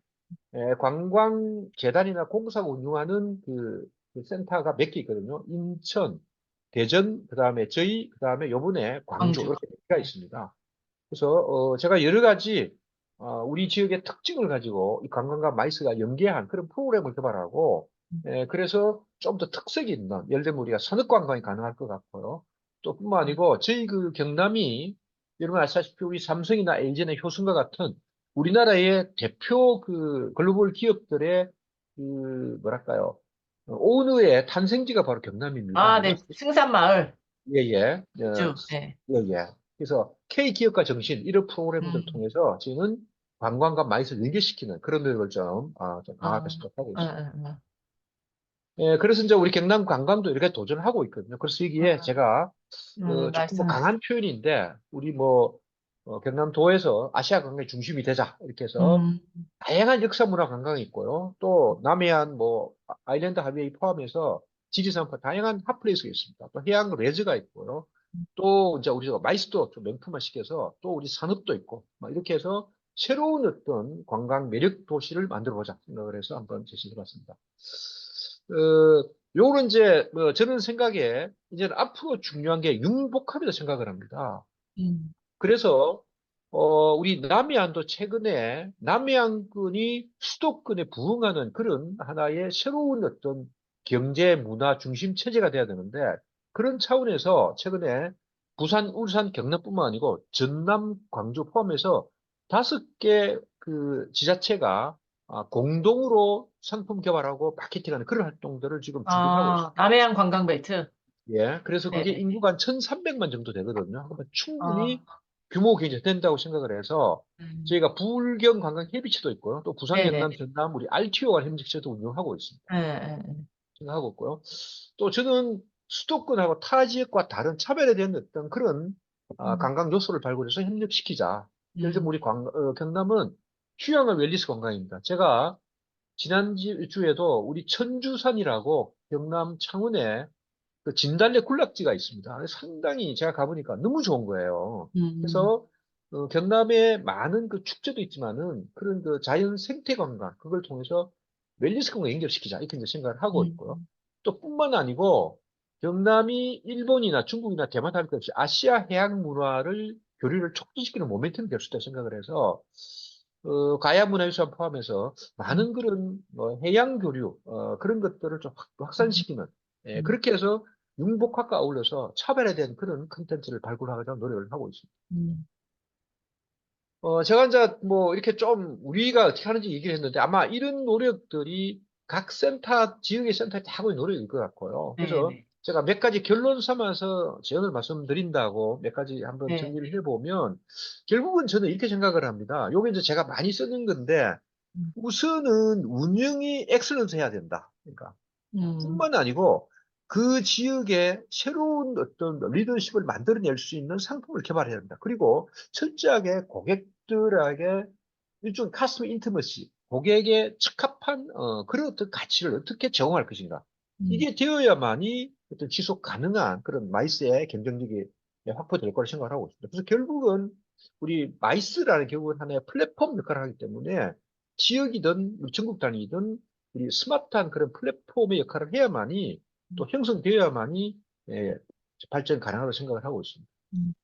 Speaker 2: 관광재단이나 공사가 운영하는 그 센터가 몇 개 있거든요. 인천, 대전, 그 다음에 저희, 그 다음에 요번에 광주,
Speaker 1: 광주.
Speaker 2: 이렇게 몇 개가
Speaker 1: 네.
Speaker 2: 있습니다. 그래서, 제가 여러 가지, 우리 지역의 특징을 가지고 이 관광과 마이스가 연계한 그런 프로그램을 개발하고, 그래서 좀 더 특색이 있는, 예를 들면 우리가 산업관광이 가능할 것 같고요. 또 뿐만 아니고, 저희 그 경남이, 여러분 아시다시피 우리 삼성이나 LG나 효순과 같은 우리나라의 대표 그 글로벌 기업들의 그, 뭐랄까요, 오너의 탄생지가 바로
Speaker 1: 아,
Speaker 2: 경남입니다.
Speaker 1: 네. 승산마을.
Speaker 2: 예, 예.
Speaker 1: 주. 네.
Speaker 2: 예, 예. 그래서 K기업가 정신, 이런 프로그램들을
Speaker 1: 음,
Speaker 2: 통해서 저희는 관광과 마이스를 연계시키는 그런 노력을 좀 강하게
Speaker 1: 아,
Speaker 2: 생각하고
Speaker 1: 아,
Speaker 2: 있습니다.
Speaker 1: 아,
Speaker 2: 예, 그래서 이제 우리 경남 관광도 이렇게 도전을 하고 있거든요. 그래서 여기에
Speaker 1: 아.
Speaker 2: 제가, 조금 뭐
Speaker 1: 말씀.
Speaker 2: 강한 표현인데, 우리 뭐, 경남도에서 아시아 관광의 중심이 되자. 이렇게 해서
Speaker 1: 음,
Speaker 2: 다양한 역사 문화 관광이 있고요. 또 남해안 뭐 아일랜드 하웨이 포함해서 지리산파 다양한 핫플레이스가 있습니다. 또 해양 레저가 있고요. 또 이제 우리가 마이스도 좀 명품화 시켜서 또 우리 산업도 있고 막 이렇게 해서 새로운 어떤 관광 매력 도시를 만들어 보자 생각을 해서 한번 제시해 봤습니다. 요거는 이제 뭐 저는 생각에 이제 앞으로 중요한 게 융복합이라고 생각을 합니다.
Speaker 1: 음,
Speaker 2: 그래서 우리 남해안도 최근에 남해안군이 수도권에 부응하는 그런 하나의 새로운 어떤 경제 문화 중심 체제가 돼야 되는데 그런 차원에서 최근에 부산, 울산, 경남뿐만 아니고 전남, 광주 포함해서 5개 그 지자체가 공동으로 상품 개발하고 마케팅하는 그런 활동들을 지금 준비를 하고 있습니다.
Speaker 1: 남해안 관광벨트.
Speaker 2: 예, 그래서 그게
Speaker 1: 네네.
Speaker 2: 인구가 한 1,300만 정도 되거든요. 그러면
Speaker 1: 아,
Speaker 2: 충분히 규모가 굉장히 된다고 생각을 해서
Speaker 1: 음.
Speaker 2: 저희가 부울경 관광협의체도 있고요. 또 부산,
Speaker 1: 네네.
Speaker 2: 경남, 전남 우리 RTO가 협력체도 운영하고 있습니다.
Speaker 1: 예, 예, 예.
Speaker 2: 생각하고 있고요. 또 저는 수도권하고 타 지역과 다른 차별화된 어떤 그런
Speaker 1: 음,
Speaker 2: 관광 요소를 발굴해서 협력시키자. 예를 들면
Speaker 1: 음,
Speaker 2: 우리 경남은 휴양을 웰니스 관광입니다. 제가 지난주에도 우리 천주산이라고 경남 창원에 그 진달래 군락지가 있습니다. 상당히 제가 가보니까 너무 좋은 거예요.
Speaker 1: 음,
Speaker 2: 그래서 경남에 많은 그 축제도 있지만은 그런 그 자연 생태 관광 그걸 통해서 웰니스 관광 연결시키자 이렇게 이제 생각을 하고 있고요.
Speaker 1: 음,
Speaker 2: 또 뿐만 아니고 경남이 일본이나 중국이나 대만 할 것 없이 아시아 해양 문화를 교류를 촉진시키는 모멘텀이 될 수 있다 생각을 해서 가야문화유산 포함해서
Speaker 1: 음,
Speaker 2: 많은 그런 해양 교류 그런 것들을 좀
Speaker 1: 음,
Speaker 2: 확산시키는 예,
Speaker 1: 음,
Speaker 2: 그렇게 해서 융복학과 어울려서 차별화된 그런 컨텐츠를 발굴하고자 노력을 하고 있습니다.
Speaker 1: 음.
Speaker 2: 제가 이제 뭐 이렇게 좀 우리가 어떻게 하는지 얘기를 했는데 아마 이런 노력들이 각 센터, 지역의 센터에 다 하고 있는 노력일 것 같고요.
Speaker 1: 네,
Speaker 2: 그래서
Speaker 1: 네,
Speaker 2: 제가 몇 가지 결론 삼아서 제언을 말씀드린다고 몇 가지 한번
Speaker 1: 네.
Speaker 2: 정리를 해보면 결국은 저는 이렇게 생각을 합니다. 요게 이제 제가 많이 쓰는 건데
Speaker 1: 음,
Speaker 2: 우선은 운영이 엑셀런스 해야 된다. 그러니까
Speaker 1: 음,
Speaker 2: 뿐만 아니고 그 지역에 새로운 어떤 리더십을 만들어낼 수 있는 상품을 개발해야 된다. 그리고 철저하게 고객들에게 일종의 카스터 인티머시, 고객에 적합한 그런 어떤 가치를 어떻게 제공할 것인가.
Speaker 1: 음,
Speaker 2: 이게 되어야만이 어떤 지속 가능한 그런 마이스의 경쟁력이 확보될 거라 생각을 하고 있습니다. 그래서 결국은 우리 마이스라는 결국은 하나의 플랫폼 역할을 하기 때문에 지역이든 전국 단위든 우리 스마트한 그런 플랫폼의 역할을 해야만이 또 형성되어야만이 예, 발전 가능하다고 생각을 하고 있습니다.
Speaker 1: 음,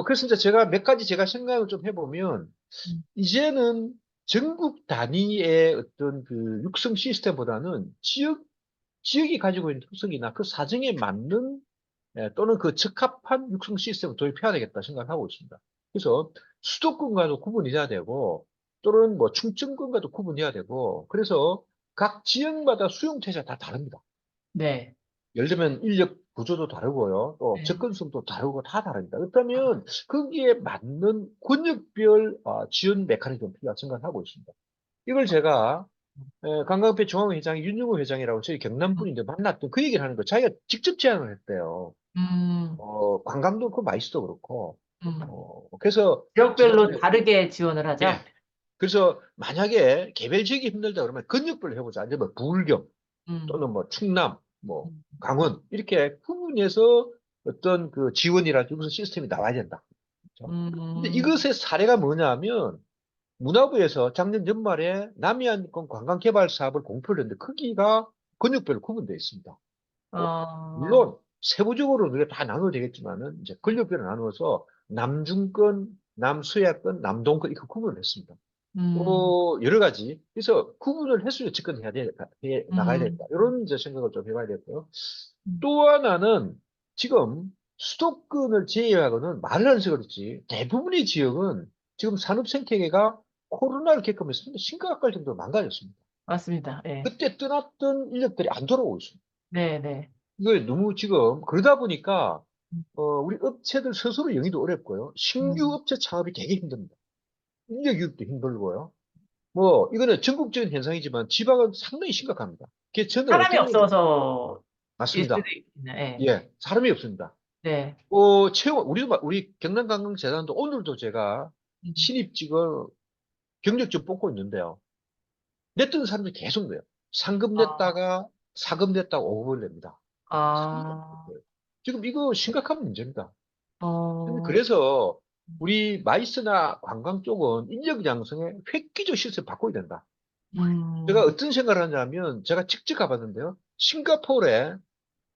Speaker 2: 그래서 이제 제가 몇 가지 제가 생각을 좀 해보면
Speaker 1: 음,
Speaker 2: 이제는 전국 단위의 어떤 그 육성 시스템보다는 지역이 가지고 있는 특성이나 그 사정에 맞는 또는 그 적합한 육성 시스템을 도입해야 되겠다 생각을 하고 있습니다. 그래서 수도권과도 구분이 돼야 되고 또는 뭐 충청권과도 구분해야 되고 그래서 각 지역마다 수용체제가 다 다릅니다.
Speaker 1: 네,
Speaker 2: 예를 들면 인력 구조도 다르고요. 또
Speaker 1: 네.
Speaker 2: 접근성도 다르고 다 다릅니다. 그렇다면 거기에 맞는 권역별 지원 메커니즘 필요하다 생각하고 있습니다. 이걸 제가 관광협회 중앙회장 윤영호 회장이라고 저희
Speaker 1: 음,
Speaker 2: 경남분인데 만났던 그 얘기를 하는 거 자기가 직접 제안을 했대요.
Speaker 1: 음,
Speaker 2: 관광도 그렇고 마이스도 그렇고
Speaker 1: 음.
Speaker 2: 그래서
Speaker 1: 지역별로
Speaker 2: 지난번에
Speaker 1: 다르게 지원을
Speaker 2: 예
Speaker 1: 하자.
Speaker 2: 그래서 만약에 개별 지역이 힘들다 그러면 권역별로 해보자. 이제 뭐 부울경
Speaker 1: 음,
Speaker 2: 또는 뭐 충남, 뭐
Speaker 1: 음,
Speaker 2: 강원 이렇게 구분해서 어떤 그 지원이라든지 무슨 시스템이 나와야 된다. 그렇죠? 근데
Speaker 1: 음,
Speaker 2: 이것의 사례가 뭐냐면 문화부에서 작년 연말에 남해안권 관광개발 사업을 공표를 했는데 크기가 권역별로 구분되어 있습니다.
Speaker 1: 어,
Speaker 2: 물론 세부적으로 우리가 다 나눠야 되겠지만은 이제 권역별로 나누어서 남중권, 남서해권, 남동권 이렇게 구분을 했습니다.
Speaker 1: 음,
Speaker 2: 여러 가지. 그래서 구분을 해서 접근해야 해 나가야
Speaker 1: 음,
Speaker 2: 되겠다. 이런 이제 생각을 좀 해봐야 되고요.
Speaker 1: 음.
Speaker 2: 또 하나는 지금 수도권을 제외하고는 말을 안 해서 그렇지 대부분의 지역은 지금 산업 생태계가 코로나를 겪으면서 심각할 정도로 망가졌습니다.
Speaker 1: 맞습니다. 예.
Speaker 2: 그때 떠났던 인력들이 안 돌아오고 있습니다.
Speaker 1: 네, 네.
Speaker 2: 이거 너무 지금 그러다 보니까
Speaker 1: 음,
Speaker 2: 우리 업체들 스스로 영위도 어렵고요. 신규
Speaker 1: 음.
Speaker 2: 업체 창업이 되게 힘듭니다. 인력 유입도 힘들고요. 뭐 이거는 전국적인 현상이지만 지방은 상당히 심각합니다. 그게 저는
Speaker 1: 사람이
Speaker 2: 어떻게 보면
Speaker 1: 없어서일 수도
Speaker 2: 맞습니다.
Speaker 1: 있네. 예.
Speaker 2: 예, 사람이 없습니다.
Speaker 1: 네.
Speaker 2: 우리 경남관광재단도 오늘도 제가
Speaker 1: 음.
Speaker 2: 신입직을 경력직 뽑고 있는데요. 냈던 사람들이 계속 내요. 상금
Speaker 1: 아,
Speaker 2: 냈다가 사금 냈다가 오급을 냅니다. 상당히
Speaker 1: 아,
Speaker 2: 힘들어요. 지금 이거 심각한 문제입니다.
Speaker 1: 어,
Speaker 2: 그래서 우리 마이스나 관광 쪽은 인력 양성에 획기적 시스템 바꿔야 된다. 제가
Speaker 1: 음,
Speaker 2: 어떤 생각을 하냐면 제가 직접 가봤는데요. 싱가포르에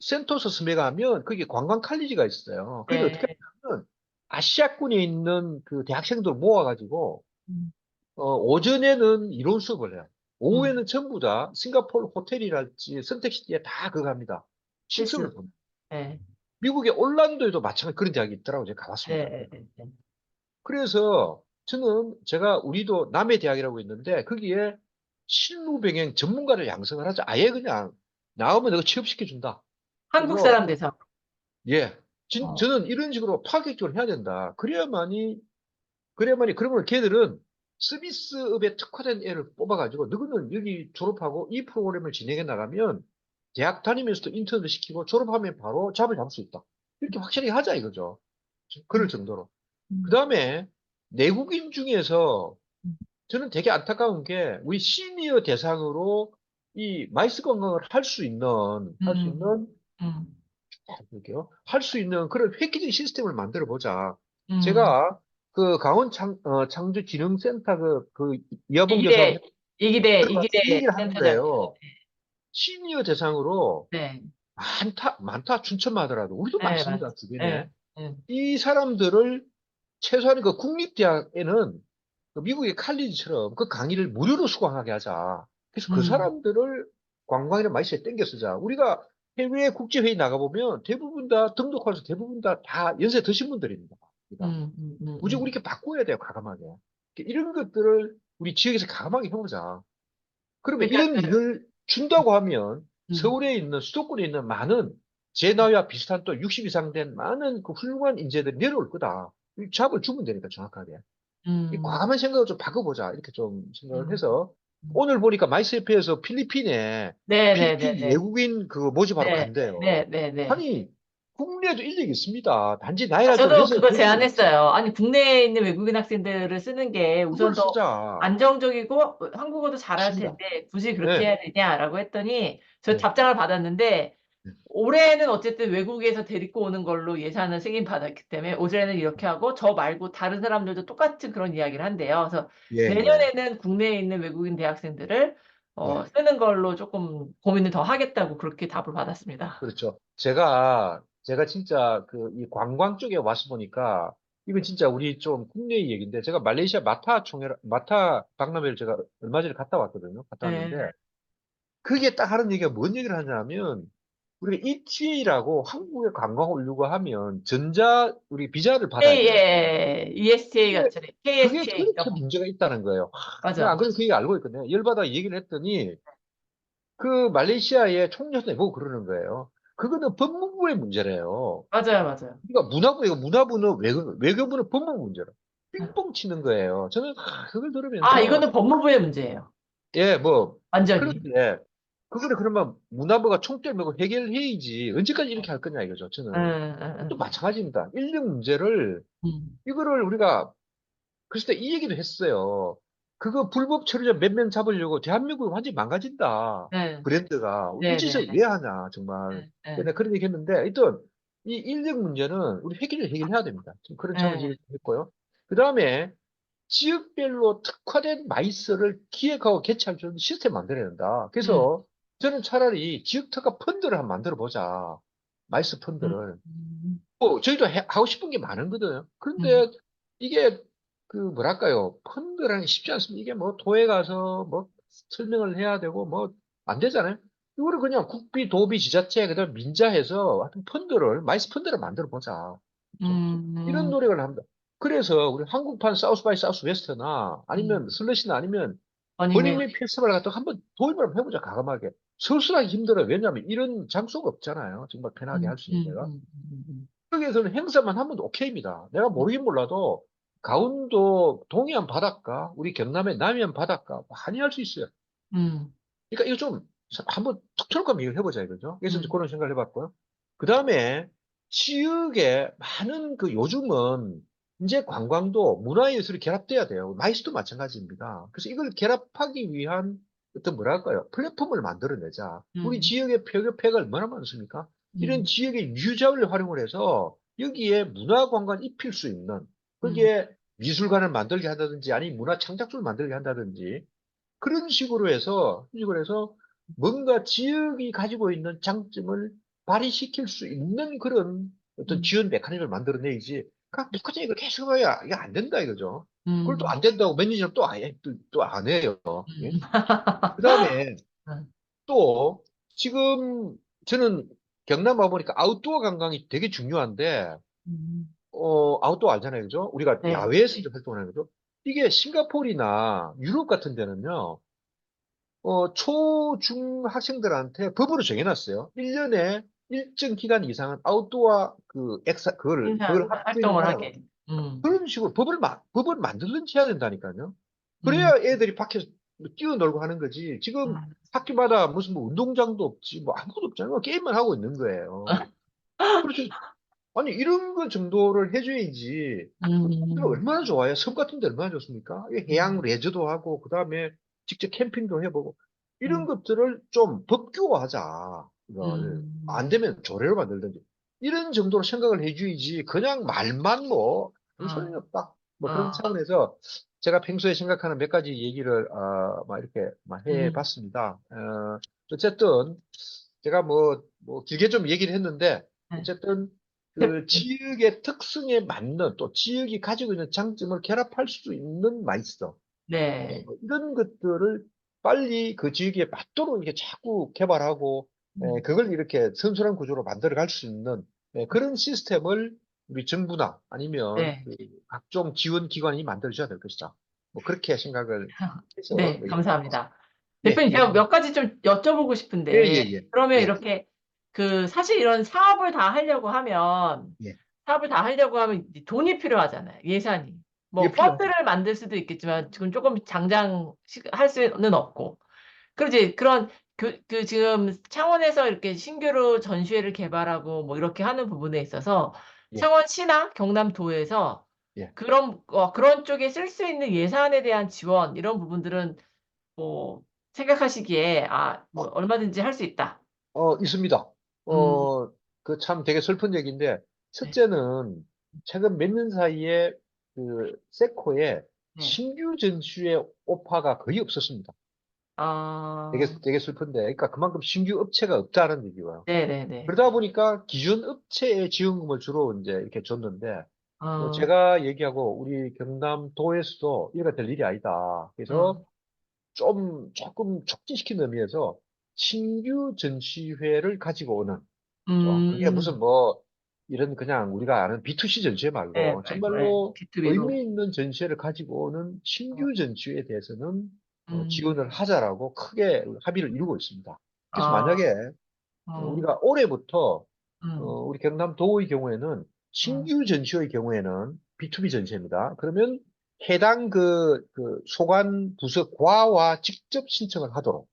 Speaker 2: 센토사 스메 가면 거기 관광 칼리지가 있어요. 거기 어떻게
Speaker 1: 네.
Speaker 2: 하냐면 아시아권에 있는 그 대학생들 모아가지고
Speaker 1: 음,
Speaker 2: 오전에는 이론 수업을 해요.
Speaker 1: 음.
Speaker 2: 오후에는 전부 다 싱가포르 호텔이랄지 선택시티에 다 그거 합니다. 실습을
Speaker 1: 실습.
Speaker 2: 봅니다.
Speaker 1: 네.
Speaker 2: 미국의 올란도에도 마찬가지 그런 대학이 있더라고요. 제가 가봤습니다.
Speaker 1: 네, 네, 네.
Speaker 2: 그래서 저는 제가 우리도 남해 대학이라고 있는데 거기에 실무 병행 전문가를 양성을 하자. 아예 그냥 나오면 내가 취업시켜준다.
Speaker 1: 한국
Speaker 2: 그래서
Speaker 1: 사람 돼서.
Speaker 2: 예.
Speaker 1: 어,
Speaker 2: 저는 이런 식으로 파격적으로 해야 된다. 그래야만이 그러면 걔들은 서비스업에 특화된 애를 뽑아가지고 너희는 여기 졸업하고 이 프로그램을 진행해 나가면 대학 다니면서도 인턴을 시키고 졸업하면 바로 잡을 잡을 수 있다. 이렇게 확실히 하자 이거죠. 그럴
Speaker 1: 음,
Speaker 2: 정도로. 그
Speaker 1: 음,
Speaker 2: 다음에 내국인 중에서
Speaker 1: 음,
Speaker 2: 저는 되게 안타까운 게 우리 시니어 대상으로 이 마이스 관광을 할 수
Speaker 1: 음,
Speaker 2: 있는
Speaker 1: 음,
Speaker 2: 볼게요. 할 수 있는 그런 획기적인 시스템을 만들어 보자.
Speaker 1: 음.
Speaker 2: 제가 그 강원 창조기능센터 그 이하봉 교수하고
Speaker 1: 이기대, 이기대,
Speaker 2: 들어가서 이
Speaker 1: 이기대
Speaker 2: 얘기를
Speaker 1: 센터장이요.
Speaker 2: 하는데요. 시니어 대상으로
Speaker 1: 네,
Speaker 2: 많다, 춘천만 하더라도. 우리도
Speaker 1: 네, 맞,
Speaker 2: 많습니다, 주변에.
Speaker 1: 네, 네,
Speaker 2: 이 사람들을 최소한 그 국립대학에는 그 미국의 칼리지처럼 그 강의를 무료로 수강하게 하자. 그래서 그
Speaker 1: 음,
Speaker 2: 사람들을 관광이나 마이스에 땡겨 쓰자. 우리가 해외 국제회의 나가보면 대부분 다 등록해서 대부분 다 연세 드신 분들입니다. 우리가. 굳이 우리 이렇게 바꿔야 돼요, 과감하게. 이런 것들을 우리 지역에서 과감하게 해보자. 그러면
Speaker 1: 그러니까
Speaker 2: 이런 일을 준다고 하면
Speaker 1: 음,
Speaker 2: 서울에 있는 수도권에 있는 많은 제 나이와 비슷한 또 60 이상 된 많은 그 훌륭한 인재들이 내려올 거다. 이 잡을 주면 되니까 정확하게. 이
Speaker 1: 음,
Speaker 2: 과감한 생각을 좀 바꿔보자. 이렇게 좀 생각을
Speaker 1: 음,
Speaker 2: 해서 오늘 보니까 마이스협회에서
Speaker 1: 네, 네, 네,
Speaker 2: 필리핀
Speaker 1: 네,
Speaker 2: 외국인 그 모집하러
Speaker 1: 네,
Speaker 2: 간대요.
Speaker 1: 네, 네, 네.
Speaker 2: 아니 국내에도 인력이 있습니다. 단지
Speaker 1: 아,
Speaker 2: 나이가 좀
Speaker 1: 저도
Speaker 2: 연세가
Speaker 1: 그거
Speaker 2: 들 뿐이지.
Speaker 1: 제안했어요. 아니, 국내에 있는 외국인 학생들을 쓰는 게 우선
Speaker 2: 그걸
Speaker 1: 더
Speaker 2: 쓰자.
Speaker 1: 안정적이고 한국어도 잘할
Speaker 2: 맞습니다.
Speaker 1: 텐데 굳이 그렇게
Speaker 2: 네,
Speaker 1: 해야 되냐라고 했더니 저
Speaker 2: 네,
Speaker 1: 답장을 받았는데
Speaker 2: 네.
Speaker 1: 올해는 어쨌든 외국에서 데리고 오는 걸로 예산을 승인받았기 때문에 올해는 이렇게 하고 저 말고 다른 사람들도 똑같은 그런 이야기를 한대요. 그래서
Speaker 2: 예, 예,
Speaker 1: 내년에는 국내에 있는 외국인 대학생들을
Speaker 2: 예.
Speaker 1: 쓰는 걸로 조금 고민을 더 하겠다고 그렇게 답을 받았습니다.
Speaker 2: 그렇죠. 제가 진짜 그 이 관광 쪽에 와서 보니까 이건 진짜 우리 좀 국내의 얘기인데 제가 말레이시아 마타 박람회를 제가 얼마 전에 갔다 왔거든요. 갔다 왔는데
Speaker 1: 네.
Speaker 2: 그게 딱 하는 얘기가 뭔 얘기를 하냐면 우리가 ETA라고 한국에 관광 오려고 하면 우리 비자를 받아야
Speaker 1: K,
Speaker 2: 돼요.
Speaker 1: 예, ESTA
Speaker 2: 그게,
Speaker 1: 같은
Speaker 2: 그게
Speaker 1: KSTA
Speaker 2: 그렇게
Speaker 1: 이런 거.
Speaker 2: 문제가 있다는 거예요. 내가 안
Speaker 1: 맞아.
Speaker 2: 그래도 그 얘기 알고 있거든요. 열받아 얘기를 했더니 그 말레이시아의 총리한테 보고 그러는 거예요. 그거는 법무부의 문제래요.
Speaker 1: 맞아요, 맞아요.
Speaker 2: 그러니까 문화부는 외교부는 법무 문제라. 빙봉 치는 거예요. 저는 그걸
Speaker 1: 아,
Speaker 2: 들으면서
Speaker 1: 이거는 법무부의 문제예요.
Speaker 2: 예, 뭐
Speaker 1: 완전히.
Speaker 2: 그런데 그거를 그러면 문화부가 총대를 메고 해결해야지 언제까지 이렇게 할 거냐 이거죠.
Speaker 1: 응,
Speaker 2: 저는
Speaker 1: 응,
Speaker 2: 또
Speaker 1: 응.
Speaker 2: 마찬가지입니다. 인력 문제를
Speaker 1: 음.
Speaker 2: 이거를 우리가 그래서 이 얘기도 했어요. 그거 불법 체류자 몇 명 잡으려고 대한민국이 완전히 망가진다.
Speaker 1: 네,
Speaker 2: 브랜드가. 이
Speaker 1: 네, 네,
Speaker 2: 짓을
Speaker 1: 네,
Speaker 2: 왜 하냐, 정말.
Speaker 1: 네, 네,
Speaker 2: 내가 그런 얘기 했는데, 하여튼, 이 인력 문제는 우리 해결해야 됩니다. 좀 그런 차원에서
Speaker 1: 네.
Speaker 2: 했고요. 그 다음에 지역별로 특화된 마이스를 기획하고 개최할 수 있는 시스템 만들어야 된다.
Speaker 1: 음,
Speaker 2: 그래서 저는 차라리 지역 특화 펀드를 한번 만들어 보자. 마이스
Speaker 1: 음,
Speaker 2: 펀드를.
Speaker 1: 음,
Speaker 2: 저희도 하고 싶은 게 많은거든요.
Speaker 1: 음,
Speaker 2: 그런데 이게 그 뭐랄까요. 펀드라는 게 쉽지 않습니다. 이게 뭐 도에 가서 뭐 설명을 해야 되고 뭐 안 되잖아요. 이거를 그냥 국비, 도비, 지자체, 그다음 민자해서 하여튼 마이스 펀드를 만들어 보자. 그렇죠? 이런
Speaker 1: 음.
Speaker 2: 노력을 합니다. 그래서 우리 한국판 사우스 바이 사우스 웨스트나 아니면 슬래시나 아니면
Speaker 1: 버닝맨.
Speaker 2: 버닝맨 페스티벌 같은 거 한번 도입을 한번 해보자, 과감하게. 서술하기 힘들어요. 왜냐하면 이런 장소가 없잖아요. 정말 편하게 할 수 있는 데가. 여기에서는 행사만 하면 오케이입니다. 내가 모르긴 몰라도 강원도 동해안 바닷가, 우리 경남의 남해안 바닷가 많이 할 수 있어요.
Speaker 1: 음,
Speaker 2: 그러니까 이거 좀 한번 툭 털고 얘기를 해보자 이거죠. 그래서 이제
Speaker 1: 음,
Speaker 2: 그런 생각을 해봤고요. 그 다음에 지역에 많은 요즘은 이제 관광도 문화예술이 결합돼야 돼요. 마이스도 마찬가지입니다. 그래서 이걸 결합하기 위한 어떤 뭐랄까요? 플랫폼을 만들어내자. 우리
Speaker 1: 음,
Speaker 2: 지역의 폐교폐가 얼마나 많습니까? 이런
Speaker 1: 음,
Speaker 2: 지역의 유자원을 활용을 해서 여기에 문화관광 입힐 수 있는
Speaker 1: 음,
Speaker 2: 거기에 미술관을 만들게 한다든지 아니면 문화 창작소를 만들게 한다든지 그런 식으로 해서 뭔가 지역이 가지고 있는 장점을 발휘시킬 수 있는 그런 어떤
Speaker 1: 음,
Speaker 2: 지원 메커니즘을 만들어내야지. 그냥 똑같이 이걸 계속 해야 이게 안 된다 이거죠. 그걸 또
Speaker 1: 음,
Speaker 2: 안 된다고 매니저는 또 아예 또 안 해요. 예?
Speaker 1: 음.
Speaker 2: 그다음에 또 지금 저는 경남 와보니까 아웃도어 관광이 되게 중요한데 아웃도어 알잖아요, 그죠? 우리가
Speaker 1: 네,
Speaker 2: 야외에서
Speaker 1: 네.
Speaker 2: 이제 활동하는 거죠. 이게 싱가포르나 유럽 같은 데는요. 초, 중 학생들한테 법으로 정해놨어요. 1년에 일정 기간 이상은 아웃도어 그걸
Speaker 1: 인산
Speaker 2: 할 수 있는
Speaker 1: 활동을
Speaker 2: 사람,
Speaker 1: 하게.
Speaker 2: 그런 식으로 법을 만들든지 해야 된다니까요.
Speaker 1: 음,
Speaker 2: 그래야 애들이 밖에서 뭐 뛰어놀고 하는 거지. 지금
Speaker 1: 음,
Speaker 2: 학교마다 무슨 뭐 운동장도 없지, 뭐 아무것도 없잖아요. 게임만 하고 있는 거예요. 그렇죠. 아니, 이런 거 정도를 해줘야지. 이거
Speaker 1: 음,
Speaker 2: 얼마나 좋아요? 섬 같은 데 얼마나 좋습니까? 이 해양
Speaker 1: 음,
Speaker 2: 레저도 하고, 그 다음에 직접 캠핑도 해보고, 이런
Speaker 1: 음,
Speaker 2: 것들을 좀 법규화하자. 이걸. 안
Speaker 1: 음,
Speaker 2: 되면 조례로 만들든지. 이런 정도로 생각을 해줘야지. 그냥 말만 뭐, 별 소용이
Speaker 1: 어,
Speaker 2: 없다. 뭐 그런
Speaker 1: 어,
Speaker 2: 차원에서 제가 평소에 생각하는 몇 가지 얘기를, 막 이렇게 막
Speaker 1: 음,
Speaker 2: 해봤습니다. 어쨌든, 제가 뭐 길게 좀 얘기를 했는데,
Speaker 1: 네,
Speaker 2: 어쨌든, 그 지역의 특성에 맞는 또 지역이 가지고 있는 장점을 결합할 수 있는 마이스터
Speaker 1: 네,
Speaker 2: 이런 것들을 빨리 그 지역에 맞도록 이렇게 자꾸 개발하고
Speaker 1: 음,
Speaker 2: 그걸 이렇게 선순환 구조로 만들어 갈 수 있는 그런 시스템을 우리 정부나 아니면
Speaker 1: 네,
Speaker 2: 그 각종 지원 기관이 만들어 줘야 될 것이다. 뭐 그렇게 생각을 해서
Speaker 1: 네,
Speaker 2: 뭐 얘기를 드렸습니다.
Speaker 1: 감사합니다.
Speaker 2: 예,
Speaker 1: 대표님, 제가 몇 가지 좀 여쭤보고
Speaker 2: 예,
Speaker 1: 싶은데,
Speaker 2: 예, 예,
Speaker 1: 그러면
Speaker 2: 예,
Speaker 1: 이렇게, 그, 사실 이런 사업을 다 하려고 하면,
Speaker 2: 예.
Speaker 1: 이제 돈이 필요하잖아요. 예산이.
Speaker 2: 이게
Speaker 1: 뭐,
Speaker 2: 필요하죠.
Speaker 1: 펀드를 만들 수도 있겠지만, 지금 조금 할 수는 없고. 그러지, 지금 창원에서 이렇게 신규로 전시회를 개발하고 뭐 이렇게 하는 부분에 있어서
Speaker 2: 예,
Speaker 1: 창원시나 경남도에서
Speaker 2: 예.
Speaker 1: 그런 쪽에 쓸 수 있는 예산에 대한 지원, 이런 부분들은 뭐 생각하시기에, 뭐 얼마든지 할 수 있다.
Speaker 2: 있습니다.
Speaker 1: 음,
Speaker 2: 그 참 되게 슬픈 얘기인데,
Speaker 1: 네.
Speaker 2: 첫째는 최근 몇 년 사이에 그 세코에
Speaker 1: 네.
Speaker 2: 신규 전시회 오파가 거의 없었습니다.
Speaker 1: 아,
Speaker 2: 되게 슬픈데, 그러니까 그만큼 신규 업체가 없다는 얘기고요.
Speaker 1: 네네네.
Speaker 2: 그러다 보니까 기존 업체에 지원금을 주로 이제 이렇게 줬는데,
Speaker 1: 어,
Speaker 2: 제가 얘기하고 우리 경남도에서도 이래가 될 일이 아니다. 그래서
Speaker 1: 음,
Speaker 2: 조금 촉진시키는 의미에서 신규 전시회를 가지고 오는 그게 무슨
Speaker 1: 음,
Speaker 2: 뭐, 이런 그냥 우리가 아는 B2C 전시회
Speaker 1: 네,
Speaker 2: 말고,
Speaker 1: 말고, 네.
Speaker 2: 정말로
Speaker 1: B2B로.
Speaker 2: 의미 있는 전시회를 가지고 오는 신규 전시회에 대해서는
Speaker 1: 음,
Speaker 2: 지원을 하자라고 크게 합의를 이루고 있습니다. 그래서
Speaker 1: 아,
Speaker 2: 만약에
Speaker 1: 어,
Speaker 2: 우리가 올해부터,
Speaker 1: 음,
Speaker 2: 우리 경남도의 경우에는
Speaker 1: 음,
Speaker 2: 신규 전시회의 경우에는 B2B 전시회입니다. 그러면 해당 그 소관 부서 과와 직접 신청을 하도록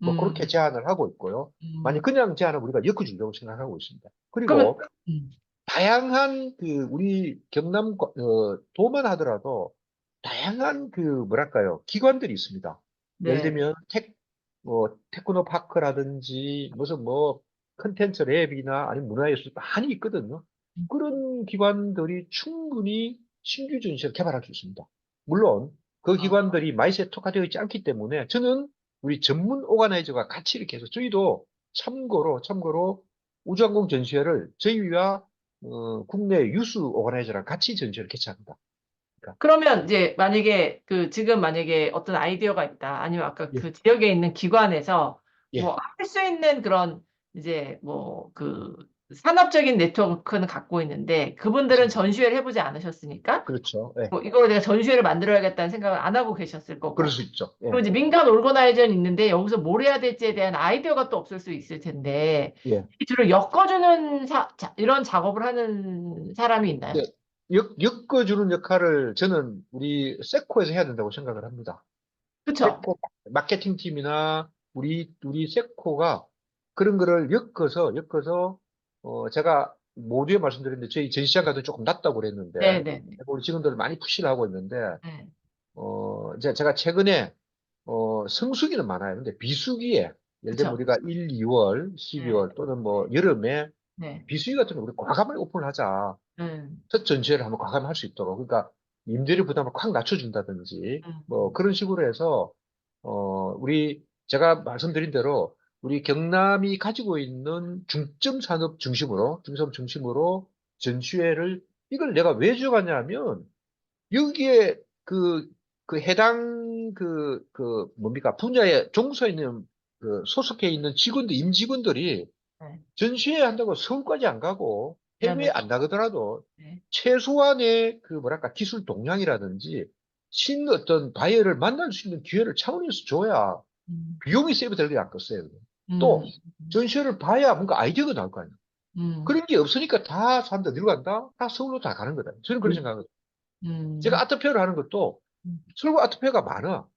Speaker 2: 뭐 그렇게
Speaker 1: 음,
Speaker 2: 제안을 하고 있고요. 만약
Speaker 1: 음.
Speaker 2: 그냥 제안을 우리가 엮어주려고 생각하고 있습니다.
Speaker 1: 그러면,
Speaker 2: 그리고
Speaker 1: 음,
Speaker 2: 다양한 그 우리 경남 도만 하더라도 다양한 그 뭐랄까요 기관들이 있습니다. 예를
Speaker 1: 네.
Speaker 2: 들면 테크노 파크라든지 무슨 뭐 컨텐츠 랩이나 아니면 문화예술 많이 있거든요. 그런 기관들이 충분히 신규 전시를 개발할 수 있습니다. 물론 그
Speaker 1: 아,
Speaker 2: 기관들이 마이스에 특화되어 있지 않기 때문에 저는 우리 전문 오가나이저가 같이 이렇게 해서 저희도 참고로 우주항공 전시회를 저희와 국내 유수 오거나이저랑 같이 전시를 개최합니다. 그러니까,
Speaker 1: 그러면 이제 만약에 지금 만약에 어떤 아이디어가 있다. 아니면 아까
Speaker 2: 예,
Speaker 1: 그 지역에 있는 기관에서
Speaker 2: 예,
Speaker 1: 뭐 할 수 있는 그런 이제 뭐 산업적인 네트워크는 갖고 있는데 그분들은
Speaker 2: 맞습니다.
Speaker 1: 전시회를 해보지 않으셨으니까
Speaker 2: 그렇죠. 예,
Speaker 1: 뭐 이거로 내가 전시회를 만들어야겠다는 생각을 안 하고 계셨을
Speaker 2: 그럴
Speaker 1: 거고.
Speaker 2: 수 있죠.
Speaker 1: 그리고
Speaker 2: 예,
Speaker 1: 이제 민간 오르거나이저는 있는데 여기서 뭘 해야 될지에 대한 아이디어가 또 없을 수 있을 텐데
Speaker 2: 예.
Speaker 1: 주로 엮어주는 이런 작업을 하는 사람이 있나요?
Speaker 2: 네, 엮어주는 역할을 저는 우리 세코에서 해야 된다고 생각을 합니다.
Speaker 1: 그쵸?
Speaker 2: 세코 마케팅 팀이나 우리 세코가 그런 거를 엮어서 제가 모두에 말씀드렸는데 저희 전시장가도 조금 낮다고 그랬는데
Speaker 1: 네네네.
Speaker 2: 우리 직원들 많이 푸시를 하고 있는데
Speaker 1: 네.
Speaker 2: 이제 제가 최근에 성수기는 많아요. 근데 비수기에 예를 들면
Speaker 1: 그쵸?
Speaker 2: 우리가 1, 2월,
Speaker 1: 네.
Speaker 2: 12월 또는 뭐 여름에
Speaker 1: 네.
Speaker 2: 비수기 같은 거 우리 과감하게 오픈을 하자.
Speaker 1: 음,
Speaker 2: 첫 전시회를 한번 과감히 할 수 있도록. 그러니까 임대료 부담을 확 낮춰준다든지 뭐
Speaker 1: 음,
Speaker 2: 그런 식으로 해서 제가 말씀드린 대로 우리 경남이 가지고 있는 중점 산업 중심으로 전시회를 이걸 내가 왜 주어갔냐면 여기에 그 해당 뭡니까 분야에 종사해 있는 소속해 있는 임직원들이
Speaker 1: 네.
Speaker 2: 전시회 한다고 서울까지 안 가고 해외에
Speaker 1: 네네.
Speaker 2: 안 나가더라도
Speaker 1: 네.
Speaker 2: 최소한의 그 뭐랄까 기술 동향이라든지 신 어떤 바이어를 만날 수 있는 기회를 차원에서 줘야
Speaker 1: 음,
Speaker 2: 비용이 세이브 될 게 아꼈어요. 또
Speaker 1: 음,
Speaker 2: 전시회를 봐야 뭔가 아이디어가 나올 거 아니에요.
Speaker 1: 음,
Speaker 2: 그런 게 없으니까 다 산다, 늙어간다, 다 서울로 다 가는 거다. 저는 그렇게
Speaker 1: 음,
Speaker 2: 생각하거든요. 제가
Speaker 1: 음,
Speaker 2: 아트페어를 하는 것도 서울 아트페어가 많아.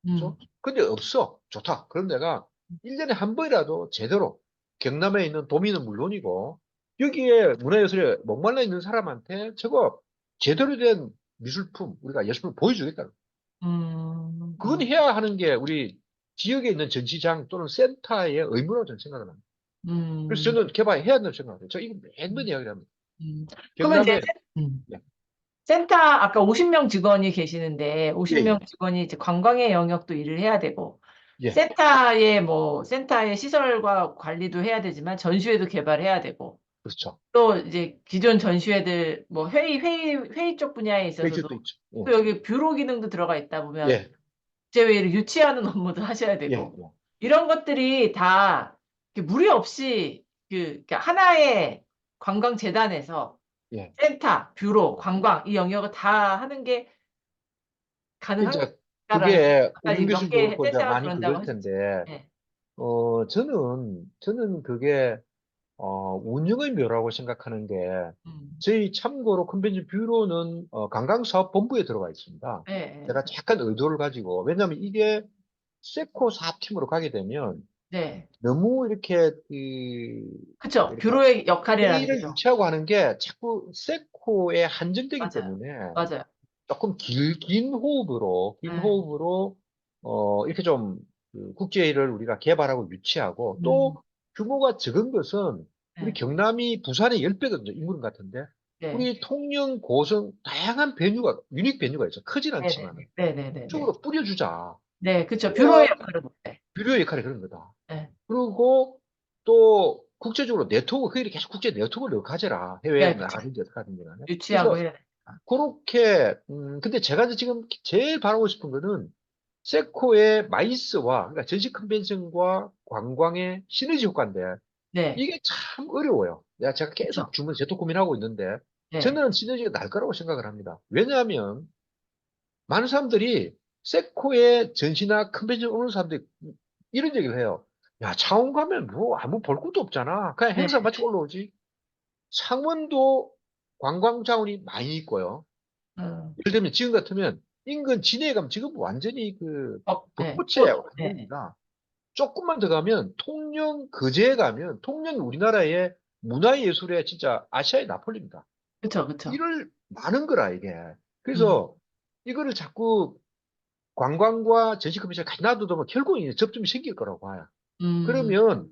Speaker 1: 음,
Speaker 2: 그죠? 근데 없어. 좋다. 그런 데가 1년에 한 번이라도 제대로 경남에 있는 도민은 물론이고 여기에 문화예술에 목말라 있는 사람한테 저거 제대로 된 미술품, 우리가 예술품 보여주겠다. 그건
Speaker 1: 음,
Speaker 2: 해야 하는 게 우리 지역에 있는 전시장 또는 센터의 의무라고 저는 생각을 합니다. 그래서
Speaker 1: 음,
Speaker 2: 저는 개발해야 된다고 생각합니다. 저 이거 매번
Speaker 1: 음,
Speaker 2: 이야기를 합니다.
Speaker 1: 음. 그러면 이제
Speaker 2: 경남에,
Speaker 1: 음.
Speaker 2: 예,
Speaker 1: 센터 아까 50명 직원이 계시는데
Speaker 2: 예,
Speaker 1: 50명
Speaker 2: 예,
Speaker 1: 직원이 이제 관광의 영역도 일을 해야 되고
Speaker 2: 예,
Speaker 1: 센터의 시설과 관리도 해야 되지만 전시회도 개발해야 되고
Speaker 2: 그렇죠.
Speaker 1: 또 이제 기존 전시회들 뭐 회의 쪽 분야에 있어서도
Speaker 2: 그렇죠, 있죠.
Speaker 1: 또 여기 뷰로 기능도 들어가 있다
Speaker 2: 예,
Speaker 1: 보면
Speaker 2: 예,
Speaker 1: 국제회의를 유치하는 업무도 하셔야
Speaker 2: 예,
Speaker 1: 되고
Speaker 2: 예,
Speaker 1: 이런 것들이 다 이렇게 무리 없이 그러니까 하나의 관광재단에서
Speaker 2: 예.
Speaker 1: 센터, 뷰로, 관광 이 영역을 다 하는 게
Speaker 2: 이제
Speaker 1: 가능한가라는
Speaker 2: 그게
Speaker 1: 아까 지금 몇
Speaker 2: 운영교실도
Speaker 1: 개
Speaker 2: 그렇고 이제
Speaker 1: 센터가
Speaker 2: 많이
Speaker 1: 그런다고
Speaker 2: 그럴
Speaker 1: 하셨죠.
Speaker 2: 텐데,
Speaker 1: 네.
Speaker 2: 저는 그게, 운영의 묘라고 생각하는 게,
Speaker 1: 음.
Speaker 2: 저희 참고로 컨벤션 뷰로는 관광사업본부에 들어가 있습니다.
Speaker 1: 네.
Speaker 2: 제가 약간 의도를 가지고, 왜냐하면 이게 세코 사업팀으로 가게 되면
Speaker 1: 네.
Speaker 2: 너무 이렇게,
Speaker 1: 그쵸.
Speaker 2: 뭐랄까,
Speaker 1: 뷰로의 역할이라는
Speaker 2: 회의를
Speaker 1: 거죠.
Speaker 2: 유치하고 하는 게 자꾸 세코에 한정되기
Speaker 1: 맞아요.
Speaker 2: 때문에
Speaker 1: 맞아요.
Speaker 2: 조금 긴
Speaker 1: 네.
Speaker 2: 호흡으로, 이렇게 좀, 그 국제회의를 우리가 개발하고 유치하고,
Speaker 1: 음.
Speaker 2: 또 규모가 적은 것은 우리
Speaker 1: 네.
Speaker 2: 경남이 부산의 10배거든요, 인구는 같은데.
Speaker 1: 네.
Speaker 2: 우리 통영, 고성, 다양한 베뉴가, 유닉 베뉴가 있어. 크진
Speaker 1: 네. 네.
Speaker 2: 않지만.
Speaker 1: 네. 네. 네. 네.
Speaker 2: 쪽으로 뿌려주자.
Speaker 1: 네. 그쵸. 뷰로의
Speaker 2: 그래야
Speaker 1: 역할을 못해.
Speaker 2: 유료 역할이 그런 거다.
Speaker 1: 네.
Speaker 2: 그리고 또 국제적으로 네트워크, 거기를 계속 국제 네트워크를 가져라. 해외에
Speaker 1: 네. 그쵸.
Speaker 2: 나가든지 어떻게 하든지 간에.
Speaker 1: 유치하고
Speaker 2: 그래서
Speaker 1: 해야 되니까.
Speaker 2: 그렇게, 근데 제가 지금 제일 바라고 싶은 거는 세코의 마이스와, 그러니까 전시 컨벤션과 관광의 시너지 효과인데,
Speaker 1: 네.
Speaker 2: 이게 참 어려워요. 제가
Speaker 1: 그쵸.
Speaker 2: 계속 주문 제토 고민하고 있는데,
Speaker 1: 네.
Speaker 2: 저는 시너지가 날 거라고 생각을 합니다. 왜냐하면, 많은 사람들이 세코의 전시나 컨벤션 오는 사람들이 이런 얘기를 해요. 야, 창원 가면 뭐 아무 볼 것도 없잖아. 그냥
Speaker 1: 네.
Speaker 2: 행사 마치고 올라오지. 창원도 관광 자원이 많이 있고요.
Speaker 1: 음.
Speaker 2: 예를 들면 지금 같으면 인근 진해에 가면 지금 완전히 그
Speaker 1: 네.
Speaker 2: 벚꽃의
Speaker 1: 꽃. 네.
Speaker 2: 완전입니다. 조금만 더 가면 통영 거제에 가면 통영이 우리나라의 문화예술의 진짜 아시아의 나폴리입니다.
Speaker 1: 그쵸. 그쵸.
Speaker 2: 이를 많은 거라 이게.
Speaker 1: 음.
Speaker 2: 그래서 이거를 자꾸 관광과 전시 컨벤션을 같이 놔두면 결국 이제 접점이 생길 거라고 봐요.
Speaker 1: 음.
Speaker 2: 그러면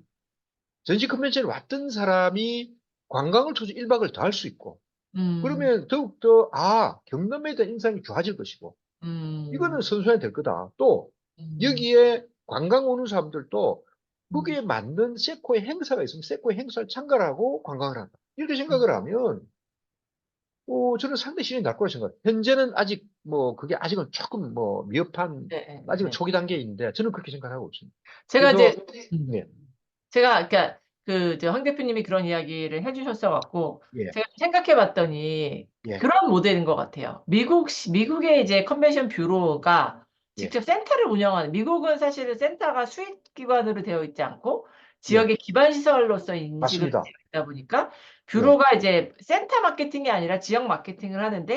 Speaker 2: 전시 컨벤션에 왔던 사람이 관광을 통해서 1박을 더 할 수 있고
Speaker 1: 음.
Speaker 2: 그러면 더욱더 경남에 대한 인상이 좋아질 것이고 이거는
Speaker 1: 음.
Speaker 2: 선수해야 될 거다. 또
Speaker 1: 음.
Speaker 2: 여기에 관광 오는 사람들도
Speaker 1: 음.
Speaker 2: 거기에 맞는 세코의 행사가 있으면 세코의 행사를 참가하고 관광을 한다. 이렇게
Speaker 1: 음.
Speaker 2: 생각을 하면 저는 상당히 실현이 날 거라 생각해요. 현재는 아직 뭐 그게 아직은 조금 뭐 미흡한
Speaker 1: 네. 네.
Speaker 2: 아직은
Speaker 1: 네.
Speaker 2: 초기 단계인데 저는 그렇게 생각하고 있습니다.
Speaker 1: 제가
Speaker 2: 그래서
Speaker 1: 이제 음.
Speaker 2: 예,
Speaker 1: 제가 그러니까 황 대표님이 그런 이야기를 해주셨어 갖고
Speaker 2: 예,
Speaker 1: 제가 생각해 봤더니
Speaker 2: 예,
Speaker 1: 그런 모델인 것 같아요. 미국의 이제 컨벤션 뷰로가
Speaker 2: 예,
Speaker 1: 직접 센터를 운영하는 미국은 사실은 센터가 수익 기관으로 되어 있지 않고
Speaker 2: 예,
Speaker 1: 지역의 기반 시설로서 인식을
Speaker 2: 맞습니다.
Speaker 1: 되어 있다 보니까
Speaker 2: 예,
Speaker 1: 뷰로가 이제 센터 마케팅이 아니라 지역 마케팅을 하는데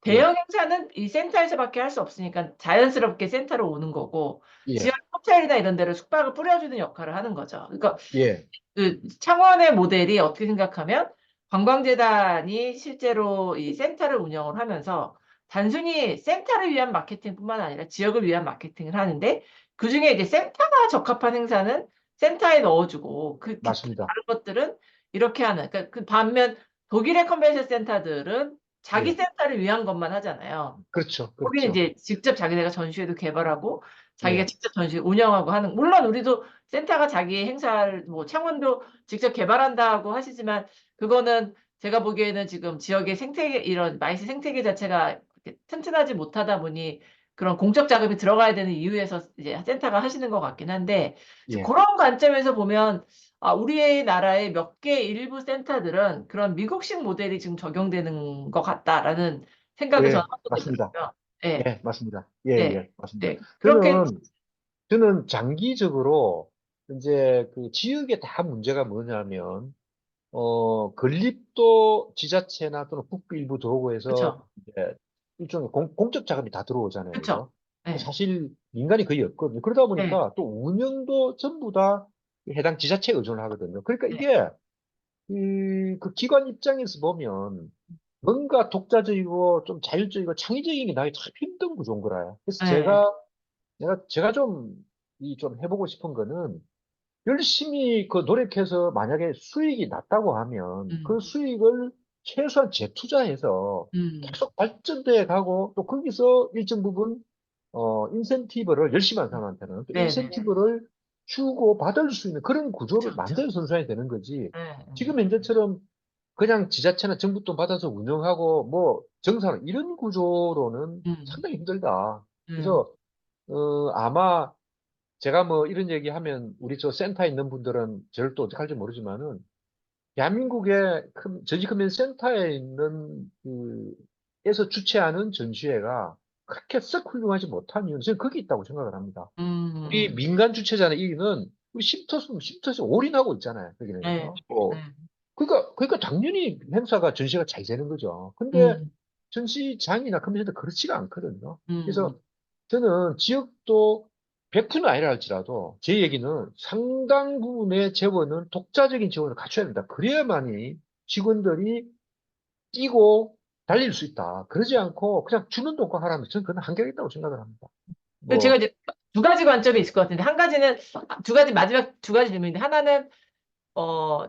Speaker 2: 예,
Speaker 1: 대형 행사는 이 센터에서밖에 할 수 없으니까 자연스럽게 센터로 오는 거고
Speaker 2: 예,
Speaker 1: 지역 호텔이나 이런 데를 숙박을 뿌려주는 역할을 하는 거죠. 그러니까
Speaker 2: 예,
Speaker 1: 그 창원의 모델이 어떻게 생각하면 관광재단이 실제로 이 센터를 운영을 하면서 단순히 센터를 위한 마케팅뿐만 아니라 지역을 위한 마케팅을 하는데 그중에 이제 센터가 적합한 행사는 센터에 넣어주고
Speaker 2: 맞습니다.
Speaker 1: 다른 것들은 이렇게 하는 그러니까 그 반면 독일의 컨벤션 센터들은 자기
Speaker 2: 예,
Speaker 1: 센터를 위한 것만 하잖아요.
Speaker 2: 그렇죠,
Speaker 1: 거기는
Speaker 2: 그렇죠.
Speaker 1: 이제 직접 자기네가 전시회도 개발하고 자기가
Speaker 2: 예,
Speaker 1: 직접 전시 운영하고 하는 물론 우리도 센터가 자기 행사를 뭐 창원도 직접 개발한다고 하시지만 그거는 제가 보기에는 지금 지역의 생태계 이런 마이스 생태계 자체가 그렇게 튼튼하지 못하다 보니 그런 공적 자금이 들어가야 되는 이유에서 이제 센터가 하시는 것 같긴 한데
Speaker 2: 예,
Speaker 1: 그런 관점에서 보면 우리나라의 몇 개 일부 센터들은 그런 미국식 모델이 지금 적용되는 것 같다라는 생각을 저는
Speaker 2: 예,
Speaker 1: 하고
Speaker 2: 맞습니다.
Speaker 1: 들어요. 네,
Speaker 2: 예, 맞습니다. 예,
Speaker 1: 네,
Speaker 2: 예, 맞습니다.
Speaker 1: 네. 그렇게,
Speaker 2: 저는 장기적으로, 이제 그 지역에 다 문제가 뭐냐면, 건립도 지자체나 또는 국부 일부 들어오고 해서
Speaker 1: 그쵸,
Speaker 2: 이제 일종의 공적 자금이 다 들어오잖아요.
Speaker 1: 그쵸.
Speaker 2: 그죠?
Speaker 1: 네,
Speaker 2: 사실 민간이 거의 없거든요. 그러다
Speaker 1: 네,
Speaker 2: 보니까 또 운영도 전부 다 해당 지자체에 의존을 하거든요. 그러니까
Speaker 1: 네,
Speaker 2: 이게 그 기관 입장에서 보면 뭔가 독자적이고 좀 자율적이고 창의적인 게 나기 참 힘든 구조인 거라요. 그래서
Speaker 1: 네,
Speaker 2: 제가 좀, 좀 해보고 싶은 거는 열심히 그 노력해서 만약에 수익이 났다고 하면 그
Speaker 1: 음,
Speaker 2: 수익을 최소한 재투자해서
Speaker 1: 음,
Speaker 2: 계속 발전돼 가고 또 거기서 일정 부분 인센티브를 열심히 한 사람한테는 또
Speaker 1: 네, 네,
Speaker 2: 인센티브를 주고 받을 수 있는 그런
Speaker 1: 그쵸,
Speaker 2: 구조를
Speaker 1: 그쵸.
Speaker 2: 만들어 선수해야 되는 거지.
Speaker 1: 네,
Speaker 2: 지금 현재처럼 그냥 지자체나 정부 돈 받아서 운영하고 뭐 정산을 이런 구조로는
Speaker 1: 음,
Speaker 2: 상당히 힘들다.
Speaker 1: 음,
Speaker 2: 그래서 아마 제가 뭐 이런 얘기 하면 우리 저 센터에 있는 분들은 저를 또 어떻게 할지 모르지만은 대한민국의 전시 컨벤션 센터에 있는 에서 주최하는 전시회가 그렇게 썩 훌륭하지 못한 이유는 저는 거기 있다고 생각을 합니다. 우리
Speaker 1: 음,
Speaker 2: 민간 주최자는 이는 우리 쉼터에서 올인하고 있잖아요. 거기는.
Speaker 1: 네, 네,
Speaker 2: 그러니까 당연히 행사가 전시가 잘 되는 거죠. 근데
Speaker 1: 음,
Speaker 2: 전시장이나 컨벤션도 그렇지가 않거든요.
Speaker 1: 음,
Speaker 2: 그래서 저는 지역도 100%는 아니라 할지라도 제 얘기는 상당 부분의 재원은 독자적인 재원을 갖춰야 된다. 그래야만이 직원들이 뛰고 달릴 수 있다. 그러지 않고 그냥 주는 돈과 하라면 저는 그건 한계가 있다고 생각을 합니다.
Speaker 1: 제가
Speaker 2: 뭐,
Speaker 1: 이제 두 가지 관점이 있을 것 같은데, 한 가지는, 두 가지, 마지막 두 가지 질문인데, 하나는,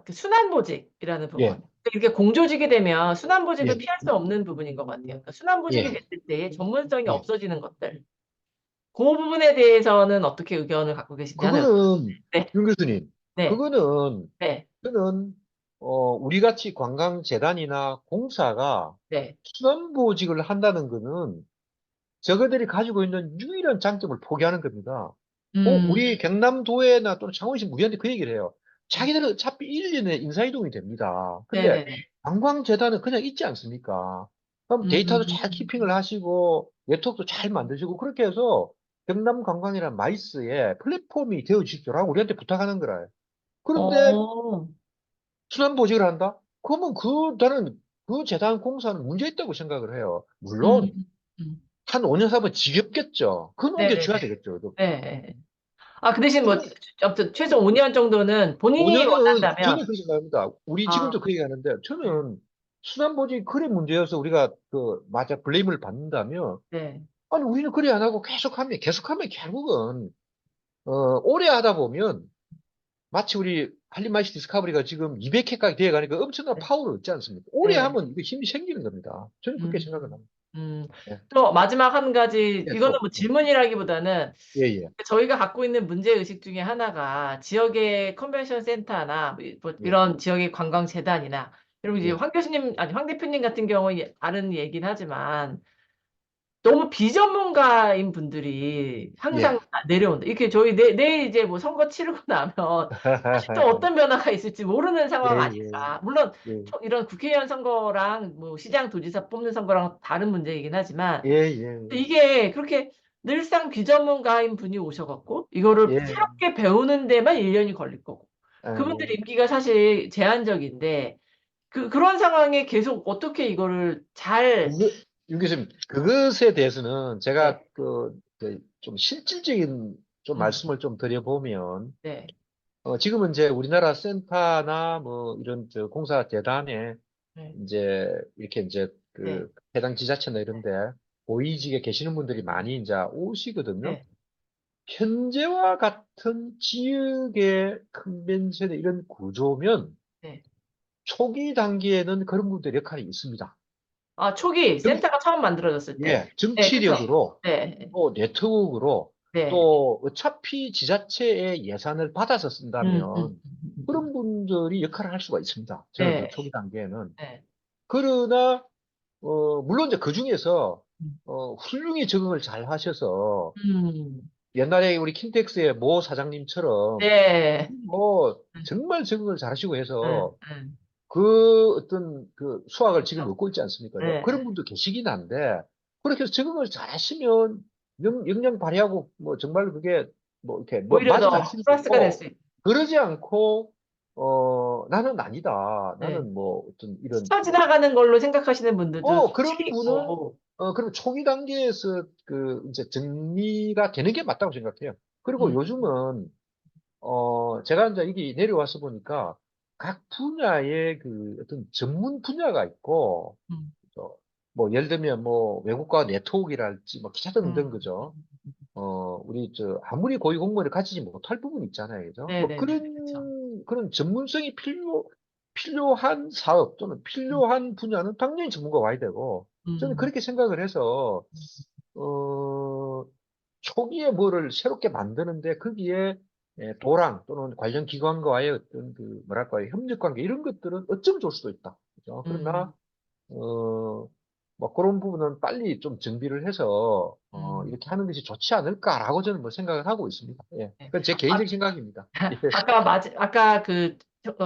Speaker 1: 그 순환보직이라는 부분.
Speaker 2: 예,
Speaker 1: 이렇게 공조직이 되면 순환보직을
Speaker 2: 예,
Speaker 1: 피할 수 없는 부분인 것 같아요. 그러니까 순환보직이
Speaker 2: 예,
Speaker 1: 됐을 때 전문성이
Speaker 2: 예.
Speaker 1: 없어지는 것들. 그 부분에 대해서는 어떻게 의견을 갖고 계신지 하나
Speaker 2: 그거는,
Speaker 1: 네,
Speaker 2: 윤 교수님,
Speaker 1: 네,
Speaker 2: 그거는,
Speaker 1: 네,
Speaker 2: 저는, 우리 같이 관광재단이나 공사가
Speaker 1: 네.
Speaker 2: 순환보직을 한다는 거는 저거들이 가지고 있는 유일한 장점을 포기하는 겁니다.
Speaker 1: 음,
Speaker 2: 우리 경남도에나 또는 창원시 우리한테 그 얘기를 해요. 자기들은 어차피 1년에 인사이동이 됩니다. 근데
Speaker 1: 네네네.
Speaker 2: 관광재단은 그냥 있지 않습니까? 그럼 데이터도 잘
Speaker 1: 음,
Speaker 2: 키핑을 하시고 네트워크도 잘 만드시고 그렇게 해서 경남관광이란 마이스의 플랫폼이 되어 주십시오라고 우리한테 부탁하는 거라요. 그런데
Speaker 1: 어,
Speaker 2: 순환보직을 한다? 그러면 나는 그 재단 공사는 문제 있다고 생각을 해요.
Speaker 1: 음,
Speaker 2: 물론
Speaker 1: 음.
Speaker 2: 한 5년 사면 지겹겠죠. 그건
Speaker 1: 네네네.
Speaker 2: 옮겨줘야 되겠죠.
Speaker 1: 네. 아, 그 대신 뭐,
Speaker 2: 저는
Speaker 1: 아무튼 최소 5년 정도는 본인이
Speaker 2: 5년은
Speaker 1: 원한다면,
Speaker 2: 저는 그렇게 생각합니다. 우리
Speaker 1: 아,
Speaker 2: 지금도 그 얘기하는데
Speaker 1: 네,
Speaker 2: 저는 순환보직이 그래 문제여서 우리가 맞아 블레임을 받는다면
Speaker 1: 네,
Speaker 2: 아니 우리는 그래 안 하고 계속하면 결국은 오래 하다 보면 마치 우리 할리마이스 디스커버리가 지금 200회까지 되어 가니까 엄청난
Speaker 1: 네,
Speaker 2: 파워를 얻지 않습니까? 오래
Speaker 1: 네.
Speaker 2: 하면 이게 힘이 생기는 겁니다. 저는 그렇게
Speaker 1: 음,
Speaker 2: 생각을 합니다.
Speaker 1: 음.
Speaker 2: 예,
Speaker 1: 또 마지막 한 가지,
Speaker 2: 예,
Speaker 1: 이거는 뭐
Speaker 2: 또.
Speaker 1: 질문이라기보다는
Speaker 2: 예, 예,
Speaker 1: 저희가 갖고 있는 문제의식 중에 하나가 지역의 컨벤션 센터나 뭐
Speaker 2: 예,
Speaker 1: 이런 지역의 관광재단이나 그리고 이제
Speaker 2: 예,
Speaker 1: 황 교수님, 아니 황 대표님 같은 경우에 다른 얘기는 하지만 너무 비전문가인 분들이 항상
Speaker 2: 예.
Speaker 1: 내려온다. 이렇게 저희 내일 이제 뭐 선거 치르고 나면 사실 또 어떤 변화가 있을지 모르는
Speaker 2: 예,
Speaker 1: 상황
Speaker 2: 예,
Speaker 1: 아닐까. 물론
Speaker 2: 예,
Speaker 1: 이런 국회의원 선거랑 뭐 시장 도지사 뽑는 선거랑 다른 문제이긴 하지만
Speaker 2: 예, 예,
Speaker 1: 이게 그렇게 늘상 비전문가인 분이 오셔갖고 이거를
Speaker 2: 예,
Speaker 1: 새롭게 배우는 데만 1년이 걸릴 거고 그분들
Speaker 2: 예.
Speaker 1: 임기가 사실 제한적인데 그런 상황에 계속 어떻게 이거를 잘
Speaker 2: 윤 교수님, 그것에 대해서는 제가
Speaker 1: 네,
Speaker 2: 좀 실질적인 좀
Speaker 1: 음,
Speaker 2: 말씀을 좀 드려보면,
Speaker 1: 네,
Speaker 2: 지금은 이제 우리나라 센터나 뭐 이런 저 공사 재단에
Speaker 1: 네,
Speaker 2: 이제 이렇게 이제
Speaker 1: 네,
Speaker 2: 그 해당 지자체나 이런데 고위직에 계시는 분들이 많이 이제 오시거든요.
Speaker 1: 네,
Speaker 2: 현재와 같은 지역의 컨벤션의 이런 구조면
Speaker 1: 네.
Speaker 2: 초기 단계에는 그런 분들의 역할이 있습니다.
Speaker 1: 아, 초기 센터가 처음 만들어졌을 때.
Speaker 2: 예,
Speaker 1: 네, 그쵸.
Speaker 2: 정치력으로
Speaker 1: 네,
Speaker 2: 또 네트워크로
Speaker 1: 네.
Speaker 2: 또 어차피 지자체의 예산을 받아서 쓴다면 그런 분들이 역할을 할 수가 있습니다. 저는 그
Speaker 1: 네,
Speaker 2: 초기 단계에는.
Speaker 1: 네.
Speaker 2: 그러나 물론 이제 그 중에서
Speaker 1: 음,
Speaker 2: 훌륭히 적응을 잘 하셔서
Speaker 1: 음,
Speaker 2: 옛날에 우리 킨텍스의 모 사장님처럼
Speaker 1: 네,
Speaker 2: 뭐 정말 적응을 잘하시고
Speaker 1: 네,
Speaker 2: 해서
Speaker 1: 네.
Speaker 2: 그 어떤 그 수확을 지금
Speaker 1: 그쵸.
Speaker 2: 얻고 있지 않습니까?
Speaker 1: 네.
Speaker 2: 그런 분도 계시긴 한데 그렇게 해서 적응을 잘 하시면 역량 발휘하고 뭐 정말 그게 뭐 이렇게 뭐
Speaker 1: 오히려
Speaker 2: 맞아
Speaker 1: 더
Speaker 2: 떨어질 수
Speaker 1: 플러스가 될
Speaker 2: 있고
Speaker 1: 수 있다.
Speaker 2: 그러지 않고, 나는 아니다.
Speaker 1: 네.
Speaker 2: 나는 뭐, 어떤 이런,
Speaker 1: 스쳐 지나가는 걸로 생각하시는 분들도
Speaker 2: 그런
Speaker 1: 솔직히
Speaker 2: 분은,
Speaker 1: 있고.
Speaker 2: 그럼 초기 단계에서 이제 정리가 되는 게 맞다고 생각해요. 그리고
Speaker 1: 음,
Speaker 2: 요즘은, 제가 이제 여기 내려와서 보니까 각 분야의 그 어떤 전문 분야가 있고,
Speaker 1: 음,
Speaker 2: 뭐, 예를 들면 뭐, 외국과 네트워크랄지, 뭐, 기타 등등,
Speaker 1: 음.
Speaker 2: 그죠? 우리, 아무리 고위 공무원을 가지지 못할 부분이 있잖아요. 그죠? 뭐,
Speaker 1: 네네네. 그렇죠.
Speaker 2: 그런 전문성이 필요한 사업 또는
Speaker 1: 음,
Speaker 2: 필요한 분야는 당연히 전문가가 와야 되고, 저는
Speaker 1: 음,
Speaker 2: 그렇게 생각을 해서, 어, 초기에 뭐를 새롭게 만드는데 거기에 도랑 또는 관련 기관과의 어떤 뭐랄까요, 협력 관계 이런 것들은 어쩌면 좋을 수도 있다. 그죠? 그러나,
Speaker 1: 음,
Speaker 2: 뭐 그런 부분은 빨리 좀 정비를 해서
Speaker 1: 음.
Speaker 2: 이렇게 하는 것이 좋지 않을까라고 저는 뭐 생각을 하고 있습니다. 예.
Speaker 1: 네.
Speaker 2: 그건 제 개인적 생각입니다. 예.
Speaker 1: 아까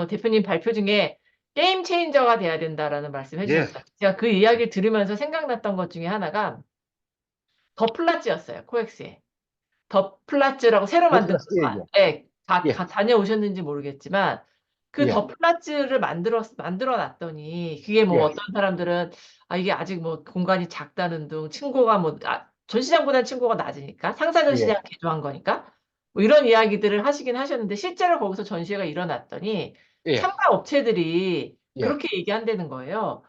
Speaker 1: 대표님 발표 중에 게임 체인저가 돼야 된다라는 말씀
Speaker 2: 예.
Speaker 1: 해주셨어요. 제가 그 이야기를 들으면서 생각났던 것 중에 하나가 더 플라츠였어요. 코엑스에. 더 플라츠라고 새로
Speaker 2: 더
Speaker 1: 만든
Speaker 2: 플러스, 예, 예.
Speaker 1: 네,
Speaker 2: 예.
Speaker 1: 다녀오셨는지 모르겠지만 그 더
Speaker 2: 예.
Speaker 1: 플라츠를 만들어 놨더니 그게 뭐
Speaker 2: 예.
Speaker 1: 어떤 사람들은 이게 아직 뭐 공간이 작다는 둥 층고가 전시장보다는 층고가 낮으니까 상사
Speaker 2: 예.
Speaker 1: 전시장 개조한 거니까 뭐 이런 이야기들을 하시긴 하셨는데 실제로 거기서 전시회가 일어났더니
Speaker 2: 예.
Speaker 1: 참가 업체들이
Speaker 2: 예.
Speaker 1: 그렇게 얘기한다는 거예요.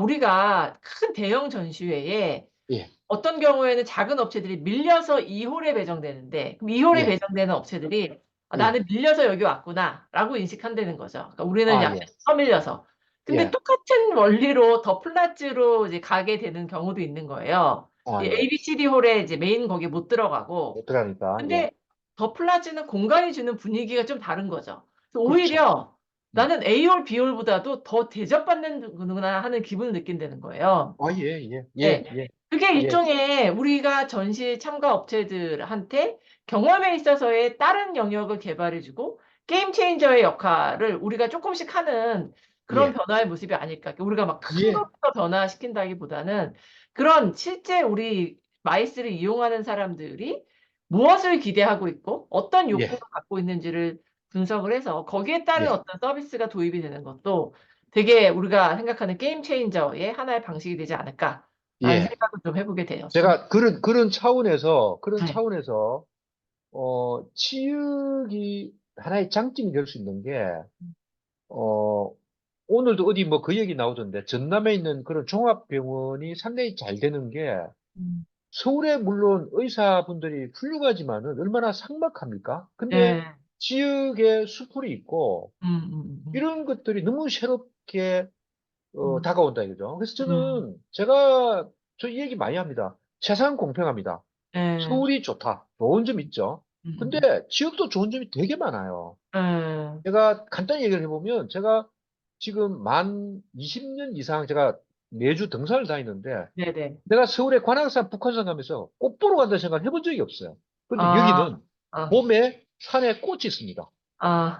Speaker 1: 우리가 큰 대형 전시회에
Speaker 2: 예.
Speaker 1: 어떤 경우에는 작은 업체들이 밀려서 2홀에 배정되는데, 그럼 2홀에
Speaker 2: 예.
Speaker 1: 배정되는 업체들이
Speaker 2: 예.
Speaker 1: 나는 밀려서 여기 왔구나라고 인식한다는 거죠. 그러니까 우리는
Speaker 2: 아,
Speaker 1: 약간
Speaker 2: 예.
Speaker 1: 서밀려서. 근데
Speaker 2: 예.
Speaker 1: 똑같은 원리로 더 플라츠로 이제 가게 되는 경우도 있는 거예요. 이
Speaker 2: 아, 예.
Speaker 1: ABCD 홀에 이제 메인 거기에 못 들어가고.
Speaker 2: 못 들어가니까, 예.
Speaker 1: 근데 더 플라츠는 공간이 주는 분위기가 좀 다른 거죠. 그래서
Speaker 2: 그렇죠.
Speaker 1: 오히려
Speaker 2: 음.
Speaker 1: 나는 A홀, B홀보다도 더 대접받는구나 하는 기분을 느낀다는 거예요.
Speaker 2: 아, 예, 예, 예,
Speaker 1: 네.
Speaker 2: 예,
Speaker 1: 그게
Speaker 2: 예,
Speaker 1: 일종의 우리가 전시 참가 업체들한테 경험에 있어서의 다른 영역을 개발해주고 게임 체인저의 역할을 우리가 조금씩 하는 그런
Speaker 2: 예,
Speaker 1: 변화의 모습이 아닐까. 그러니까 우리가 막 큰
Speaker 2: 예,
Speaker 1: 것부터 변화시킨다기보다는 그런 실제 우리 마이스를 이용하는 사람들이 무엇을 기대하고 있고 어떤
Speaker 2: 예,
Speaker 1: 욕구를 갖고 있는지를 분석을 해서 거기에 따른
Speaker 2: 예,
Speaker 1: 어떤 서비스가 도입이 되는 것도 되게 우리가 생각하는 게임 체인저의 하나의 방식이 되지 않을까. 라는
Speaker 2: 예.
Speaker 1: 생각을 좀 해보게 되었습니다.
Speaker 2: 제가 그런
Speaker 1: 네.
Speaker 2: 차원에서, 치육이 하나의 장점이 될 수 있는 게, 어, 오늘도 어디 뭐 그 얘기 나오던데, 전남에 있는 그런 종합병원이 상당히 잘 되는 게,
Speaker 1: 음.
Speaker 2: 서울에 물론 의사분들이 훌륭하지만은 얼마나 삭막합니까? 근데
Speaker 1: 네.
Speaker 2: 지역에 수풀이 있고,
Speaker 1: 음.
Speaker 2: 이런 것들이 너무 새롭게
Speaker 1: 음.
Speaker 2: 다가온다 이거죠. 그래서
Speaker 1: 음.
Speaker 2: 저는 저 이 얘기 많이 합니다. 세상 공평합니다.
Speaker 1: 네.
Speaker 2: 서울이 좋다. 좋은 점 있죠. 근데
Speaker 1: 음.
Speaker 2: 지역도 좋은 점이 되게 많아요.
Speaker 1: 네.
Speaker 2: 제가 간단히 얘기를 해보면 제가 지금 만 20년 이상 제가 매주 등산을 다니는데
Speaker 1: 네네.
Speaker 2: 내가 서울의 관악산 북한산 가면서 꽃 보러 간다는 생각을 해본 적이 없어요. 근데
Speaker 1: 아,
Speaker 2: 여기는
Speaker 1: 아,
Speaker 2: 봄에 산에 꽃이 있습니다.
Speaker 1: 아,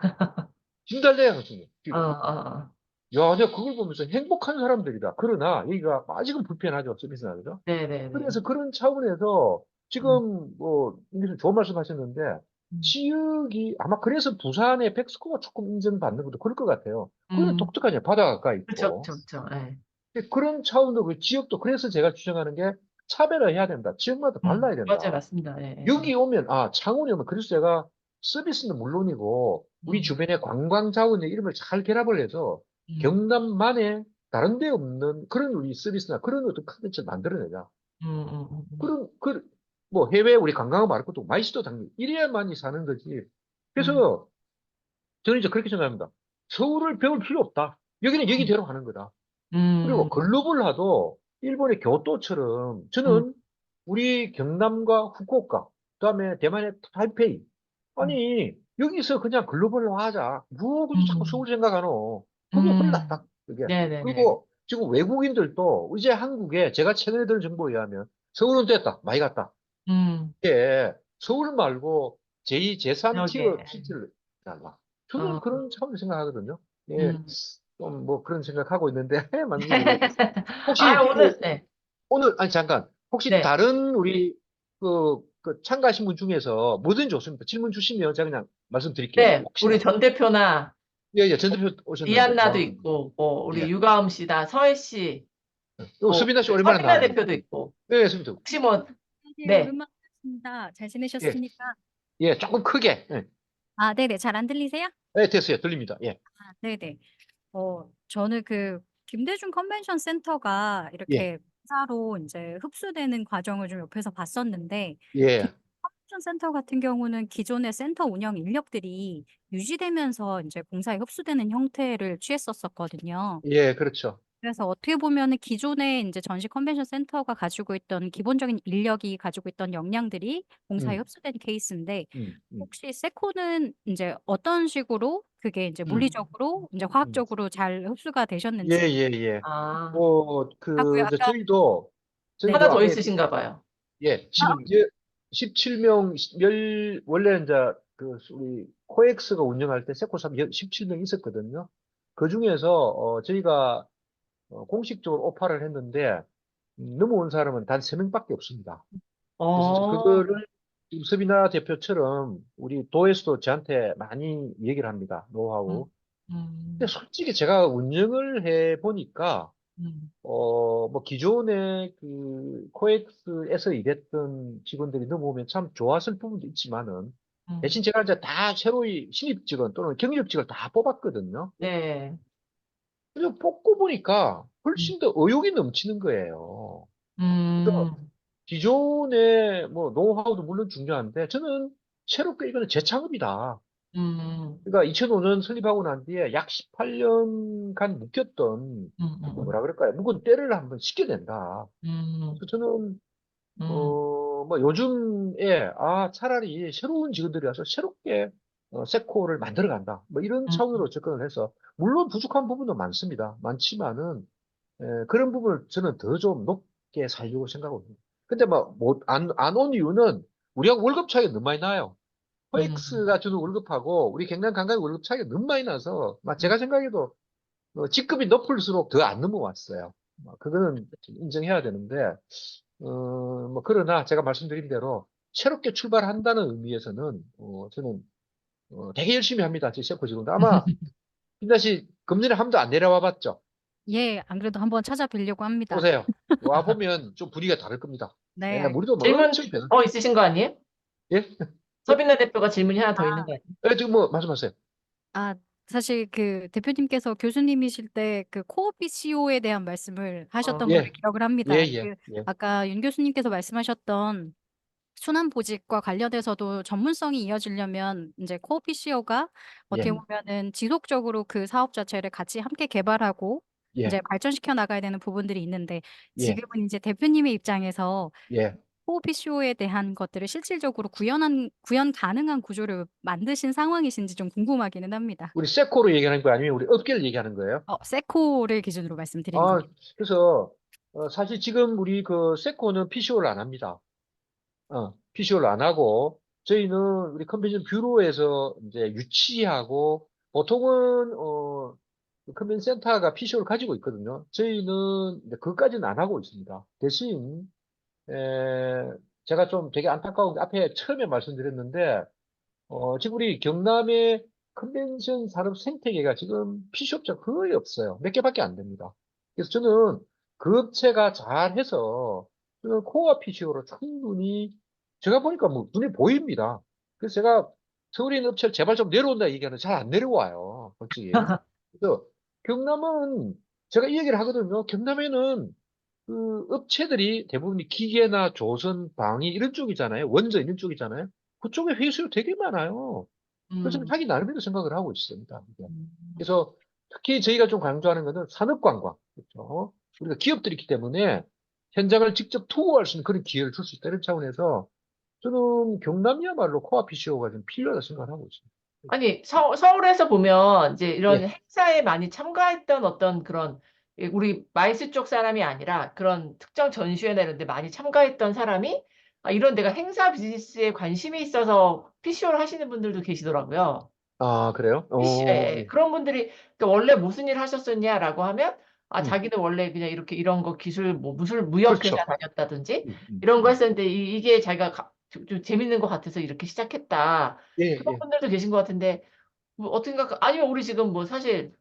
Speaker 2: 진달래 향수.
Speaker 1: 아.
Speaker 2: 야, 내가 그걸 보면서 행복한 사람들이다. 그러나 여기가 아직은 불편하죠. 서비스나 그죠?
Speaker 1: 네네네.
Speaker 2: 그래서 그런 차원에서
Speaker 1: 음.
Speaker 2: 지금 뭐 님께서 좋은 말씀 하셨는데
Speaker 1: 음.
Speaker 2: 지역이 아마 그래서 부산의 백스코가 조금 인정받는 것도 그럴 것 같아요. 그거는
Speaker 1: 음.
Speaker 2: 독특하냐. 바다 가까이
Speaker 1: 그쵸,
Speaker 2: 있고.
Speaker 1: 그쵸, 그쵸. 네.
Speaker 2: 근데 그런 차원도 그 지역도 그래서 제가 주장하는 게 차별화해야 된다. 지역마다 달라야
Speaker 1: 맞아요,
Speaker 2: 된다.
Speaker 1: 맞습니다. 예, 예, 예.
Speaker 2: 여기 오면 창원에 오면 그래서 제가 서비스는 물론이고 우리
Speaker 1: 음.
Speaker 2: 주변의 관광 자원의 이름을 잘 결합을 해서
Speaker 1: 음.
Speaker 2: 경남만의 다른 데 없는 그런 우리 서비스나 그런 어떤 컨텐츠를 만들어내자.
Speaker 1: 음.
Speaker 2: 그런 뭐 해외 우리 관광을 말할 것도 마이스도 당연히 이래야만이 사는 거지.
Speaker 1: 음.
Speaker 2: 그래서 저는 이제 그렇게 생각합니다. 서울을 배울 필요 없다. 여기는
Speaker 1: 음.
Speaker 2: 여기대로 하는 거다.
Speaker 1: 음.
Speaker 2: 그리고 글로벌화도 일본의 교토처럼
Speaker 1: 음.
Speaker 2: 저는 우리 경남과 후쿠오카, 그다음에 대만의 타이페이.
Speaker 1: 음.
Speaker 2: 아니, 여기서 그냥 글로벌화 하자. 뭐, 굳이 자꾸
Speaker 1: 음.
Speaker 2: 서울 생각하노. 그게 훨씬
Speaker 1: 음.
Speaker 2: 낫다. 그게.
Speaker 1: 네네네.
Speaker 2: 그리고 지금 외국인들도 이제 한국에 제가 최근에 들은 정보에 의하면 서울은 됐다. 많이 갔다.
Speaker 1: 음.
Speaker 2: 이게 서울 말고 제2, 제3티어
Speaker 1: 여기에.
Speaker 2: 시티를 달라. 저는
Speaker 1: 어.
Speaker 2: 그런 차원을 생각하거든요. 예,
Speaker 1: 음.
Speaker 2: 좀 뭐 그런 생각하고 있는데 맞는지 모르겠어요. 혹시
Speaker 1: 오늘, 네.
Speaker 2: 아니 잠깐. 혹시
Speaker 1: 네.
Speaker 2: 다른 우리 그 참가하신 분 중에서 뭐든지 좋습니다. 질문 주시면 제가 그냥 말씀드릴게요.
Speaker 1: 네,
Speaker 2: 혹시나.
Speaker 1: 우리 전 대표나
Speaker 2: 예, 예, 전 대표 오셨는데.
Speaker 1: 이한나도 있고, 뭐 우리
Speaker 2: 예.
Speaker 1: 유가음 씨나 서해 씨,
Speaker 2: 또
Speaker 1: 뭐
Speaker 2: 수빈아 씨 오랜만에
Speaker 1: 서빈나
Speaker 2: 나왔네요.
Speaker 1: 대표도 있고,
Speaker 2: 예, 수빈
Speaker 1: 혹시 뭐,
Speaker 3: 안녕하세요.
Speaker 1: 네,
Speaker 3: 오랜만에 뵙습니다. 잘
Speaker 2: 예,
Speaker 3: 지내셨습니까?
Speaker 2: 예, 조금 크게. 예,
Speaker 3: 아, 네네. 잘 안 들리세요?
Speaker 2: 예, 됐어요. 들립니다. 예,
Speaker 3: 아, 네네. 저는 그 김대중 컨벤션 센터가
Speaker 2: 예,
Speaker 3: 이렇게 사로 이제 흡수되는 과정을 좀 옆에서 봤었는데,
Speaker 2: 예,
Speaker 3: 김대중 컨벤션 센터 같은 경우는 기존의 센터 운영 인력들이 유지되면서 이제 공사에 흡수되는 형태를 취했었거든요.
Speaker 2: 예, 그렇죠.
Speaker 3: 그래서 어떻게 보면은 기존에 이제 전시 컨벤션 센터가 가지고 있던 기본적인 인력이 가지고 있던 역량들이 공사에
Speaker 2: 음,
Speaker 3: 흡수된 케이스인데,
Speaker 2: 음, 음,
Speaker 3: 혹시 세코는 이제 어떤 식으로 그게 이제
Speaker 2: 음,
Speaker 3: 물리적으로 이제
Speaker 2: 음.
Speaker 3: 화학적으로 잘 흡수가
Speaker 2: 예,
Speaker 3: 되셨는지
Speaker 2: 예, 예.
Speaker 1: 아,
Speaker 2: 뭐,
Speaker 3: 하고요.
Speaker 2: 이제
Speaker 3: 아까 네.
Speaker 1: 하나
Speaker 2: 저희도
Speaker 1: 더
Speaker 2: 앞에,
Speaker 1: 있으신가 봐요.
Speaker 2: 예,
Speaker 3: 아,
Speaker 2: 지금 17명, 원래 이제 우리 코엑스가 운영할 때 세코삼 17명 있었거든요. 그 중에서, 저희가 공식적으로 오파를 했는데, 넘어온 사람은 단 3명밖에 없습니다. 그래서 이제
Speaker 1: 어,
Speaker 2: 그거를 지금 서비나 대표처럼 우리 도에서도 저한테 많이 얘기를 합니다.
Speaker 1: 음,
Speaker 2: 노하우. 근데
Speaker 1: 음,
Speaker 2: 솔직히 제가 운영을 해 보니까,
Speaker 1: 음,
Speaker 2: 뭐 기존에 그 코엑스에서 일했던 직원들이 넘어오면 참 좋았을 부분도 있지만은
Speaker 1: 음.
Speaker 2: 대신 제가 이제 다 새로이 신입 직원 또는 경력 직원을 다 뽑았거든요.
Speaker 1: 네,
Speaker 2: 그래서 뽑고 보니까
Speaker 1: 음,
Speaker 2: 훨씬 더 의욕이 넘치는 거예요. 그래서
Speaker 1: 음,
Speaker 2: 기존의 뭐 노하우도 물론 중요한데 저는 새롭게 이거는 재창업이다.
Speaker 1: 음,
Speaker 2: 그러니까 2005년 설립하고 난 뒤에 약 18년간 묶였던 그
Speaker 1: 음,
Speaker 2: 뭐라 그럴까요? 묵은 때를 한번 씻겨낸다.
Speaker 1: 음,
Speaker 2: 그래서 저는
Speaker 1: 음,
Speaker 2: 뭐 요즘에 차라리 새로운 직원들이 와서 새롭게 세코를 만들어 간다. 뭐 이런
Speaker 1: 음,
Speaker 2: 차원으로 접근을 해서 물론 부족한 부분도 많습니다. 많지만은 그런 부분을 저는 더 좀 높게 살려고 생각합니다. 근데 안 온 이유는 우리가 월급 차이가 너무 많이 나요.
Speaker 1: 음,
Speaker 2: 코엑스가 주는 월급하고 우리 경남 관광 월급 차이가 너무 많이 나서 제가 생각해도 직급이 높을수록 더 안 넘어왔어요. 그거는 좀 인정해야 되는데 뭐 그러나 제가 말씀드린 대로 새롭게 출발한다는 의미에서는 저는 되게 열심히 합니다. 제 셰프 지금도 아마 김나 씨 금년에 한 번도 안 내려와 봤죠?
Speaker 3: 예, 안 그래도 한번 찾아뵈려고 합니다.
Speaker 2: 오세요. 와 보면 좀 분위기가 다를 겁니다.
Speaker 3: 네,
Speaker 2: 예, 우리도 뭐
Speaker 1: 질문,
Speaker 2: 엄청 변.
Speaker 1: 있으신 거 아니에요?
Speaker 2: 예?
Speaker 1: 서빈나 대표가 질문이 하나 더 있는 거 아니에요?
Speaker 2: 지금 뭐 말씀하세요.
Speaker 3: 아, 사실 그 대표님께서 교수님이실 때 그 코어 PCO에 대한 말씀을 하셨던 걸로
Speaker 2: 예,
Speaker 3: 기억을
Speaker 2: 예,
Speaker 3: 합니다.
Speaker 2: 예, 예,
Speaker 3: 아까 윤 교수님께서 말씀하셨던 순환 보직과 관련해서도 전문성이 이어지려면 이제 코어 PCO가 어떻게
Speaker 2: 예,
Speaker 3: 보면은 지속적으로 그 사업 자체를 같이 함께 개발하고 이제
Speaker 2: 예,
Speaker 3: 발전시켜 나가야 되는 부분들이 있는데,
Speaker 2: 예,
Speaker 3: 지금은 이제 대표님의 입장에서
Speaker 2: 예.
Speaker 3: 코어 PCO에 대한 것들을 실질적으로 구현 가능한 구조를 만드신 상황이신지 좀 궁금하기는 합니다.
Speaker 2: 우리 세코로 얘기하는 거 아니면 우리 업계를 얘기하는 거예요?
Speaker 3: 세코를 기준으로 말씀드리는
Speaker 2: 아,
Speaker 3: 겁니다.
Speaker 2: 그래서 사실 지금 우리 그 세코는 PCO를 안 합니다. PCO를 안 하고 저희는 우리 컨벤션 뷰로에서 이제 유치하고 보통은 컨벤션 센터가 PCO를 가지고 있거든요. 저희는 이제 그것까지는 안 하고 있습니다. 대신 제가 좀 되게 안타까운 게 앞에 처음에 말씀드렸는데 지금 우리 경남의 컨벤션 산업 생태계가 지금 PC업체가 거의 없어요. 몇 개밖에 안 됩니다. 그래서 저는 그 업체가 잘해서 저는 코어 PCO로 충분히 제가 보니까 뭐 눈에 보입니다. 그래서 제가 서울에 있는 업체를 제발 좀 내려온다 얘기하는 잘 안 내려와요. 솔직히. 그래서 경남은 제가 이 얘기를 하거든요. 경남에는 그 업체들이 대부분 기계나 조선, 방위 이런 쪽이잖아요. 원전 이런 쪽이잖아요. 그쪽에 회수가 되게 많아요. 그래서 좀
Speaker 1: 음,
Speaker 2: 하기 나름대로 생각을 하고 있습니다. 이게.
Speaker 1: 음.
Speaker 2: 그래서 특히 저희가 좀 강조하는 것은 산업관광. 그렇죠? 우리가 기업들이 있기 때문에 현장을 직접 투고할 수 있는 그런 기회를 줄 수 있다. 이런 차원에서 저는 경남이야말로 코아 PCO가 좀 필요하다 생각을 하고 있습니다.
Speaker 1: 아니, 서울에서 보면 이제 이런
Speaker 2: 예.
Speaker 1: 행사에 많이 참가했던 어떤 그런 우리 마이스 쪽 사람이 아니라 그런 특정 전시회나 이런 데 많이 참가했던 사람이 이런 데가 행사 비즈니스에 관심이 있어서 PCO를 하시는 분들도 계시더라고요.
Speaker 2: 아, 그래요?
Speaker 1: 예,
Speaker 2: 예.
Speaker 1: 그런 분들이 또 원래 무슨 일 하셨었냐라고 하면
Speaker 2: 음,
Speaker 1: 자기는 원래 그냥 이렇게 이런 거 기술 뭐 무술 무역회사
Speaker 2: 그렇죠.
Speaker 1: 다녔다든지
Speaker 2: 음, 음,
Speaker 1: 이런 거
Speaker 2: 음.
Speaker 1: 했었는데 이게 자기가 좀 재밌는 것 같아서 이렇게 시작했다.
Speaker 2: 예,
Speaker 1: 그런
Speaker 2: 예.
Speaker 1: 분들도 계신 것 같은데 뭐 어떻게 생각? 아니면 우리 지금 뭐 사실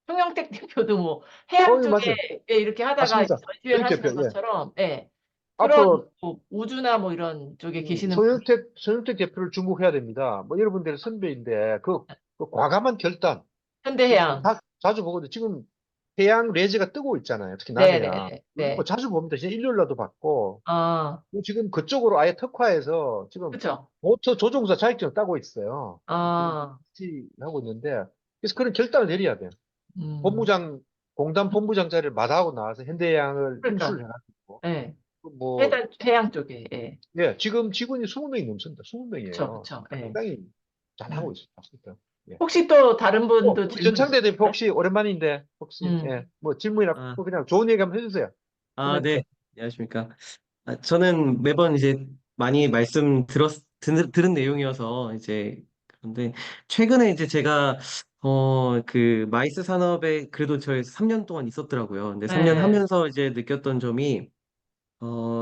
Speaker 1: 송영택 대표도 뭐 해양 쪽에
Speaker 2: 맞아요.
Speaker 1: 예, 이렇게 하다가
Speaker 2: 맞습니다.
Speaker 1: 전시회를
Speaker 2: 소영 대표,
Speaker 1: 하시는
Speaker 2: 예.
Speaker 1: 것처럼 예, 그런
Speaker 2: 앞으로
Speaker 1: 뭐 우주나 뭐 이런 쪽에 계시는 분,
Speaker 2: 손영택 대표를 주목해야 됩니다. 뭐 여러분들 선배인데 그 과감한 결단, 제가
Speaker 1: 현대해양.
Speaker 2: 자주 보거든요. 지금 해양 레저가 뜨고 있잖아요. 특히 낮에야.
Speaker 1: 네네네.
Speaker 2: 요즘 뭐
Speaker 1: 네.
Speaker 2: 자주 봅니다. 진짜 일요일 날도 봤고.
Speaker 1: 아,
Speaker 2: 그리고 지금 그쪽으로 아예 특화해서 지금
Speaker 1: 그쵸.
Speaker 2: 모터 조종사 자격증을 따고 있어요. 그런
Speaker 1: 아,
Speaker 2: 하고 있는데, 그래서 그런 결단을 내려야 돼요.
Speaker 1: 음,
Speaker 2: 본부장, 공단 본부장 자리를 마다하고 나와서 현대해양을
Speaker 1: 그러니까,
Speaker 2: 인수를 해가지고,
Speaker 1: 예,
Speaker 2: 뭐,
Speaker 1: 해양 쪽에, 예,
Speaker 2: 예, 지금 직원이 20명이 넘습니다.
Speaker 1: 그쵸,
Speaker 2: 20명이에요.
Speaker 1: 그쵸, 예.
Speaker 2: 상당히 잘하고
Speaker 1: 음.
Speaker 2: 있습니다. 진짜. 예.
Speaker 1: 혹시 또 다른 분도
Speaker 2: 우리
Speaker 1: 질문
Speaker 2: 전창대 대표
Speaker 1: 있으실까요?
Speaker 2: 혹시 오랜만인데, 혹시,
Speaker 1: 음,
Speaker 2: 예, 뭐 질문이나
Speaker 4: 아,
Speaker 2: 뭐 그냥 좋은 얘기 한번 해주세요.
Speaker 4: 네.
Speaker 2: 코멘트.
Speaker 4: 안녕하십니까. 저는 매번 이제 많이 들은 내용이어서 이제, 그런데 최근에 이제 제가, 그 마이스 산업에 그래도 저희 3년 동안 있었더라고요. 근데 3년
Speaker 1: 네,
Speaker 4: 하면서 이제 느꼈던 점이,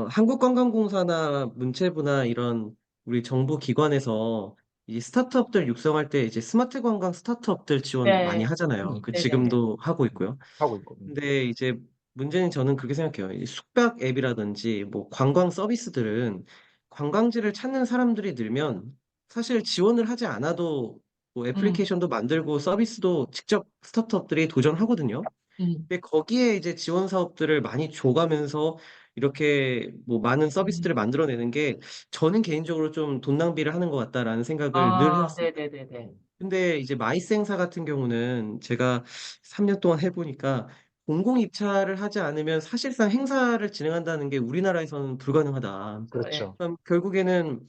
Speaker 4: 한국관광공사나 문체부나 이런 우리 정부 기관에서 이 스타트업들 육성할 때 이제 스마트 관광 스타트업들 지원 많이
Speaker 1: 네,
Speaker 4: 하잖아요. 그
Speaker 1: 네네네.
Speaker 4: 지금도 하고 있고요.
Speaker 2: 하고 있고.
Speaker 4: 근데 이제 문제는 저는 그렇게 생각해요. 이 숙박 앱이라든지 뭐 관광 서비스들은 관광지를 찾는 사람들이 늘면 사실 지원을 하지 않아도 뭐
Speaker 1: 음,
Speaker 4: 애플리케이션도 만들고 서비스도 직접 스타트업들이 도전하거든요.
Speaker 1: 음,
Speaker 4: 근데 거기에 이제 지원 사업들을 많이 줘가면서 이렇게 뭐 많은 서비스들을
Speaker 1: 음.
Speaker 4: 만들어내는 게 저는 개인적으로 좀 돈 낭비를 하는 것 같다라는 생각을 늘
Speaker 1: 아,
Speaker 4: 해왔습니다.
Speaker 1: 네네네네.
Speaker 4: 근데 이제 마이스 행사 같은 경우는 제가 3년 동안 해보니까 공공 입찰을 하지 않으면 사실상 행사를 진행한다는 게 우리나라에서는 불가능하다.
Speaker 1: 예.
Speaker 2: 그렇죠.
Speaker 4: 그럼 결국에는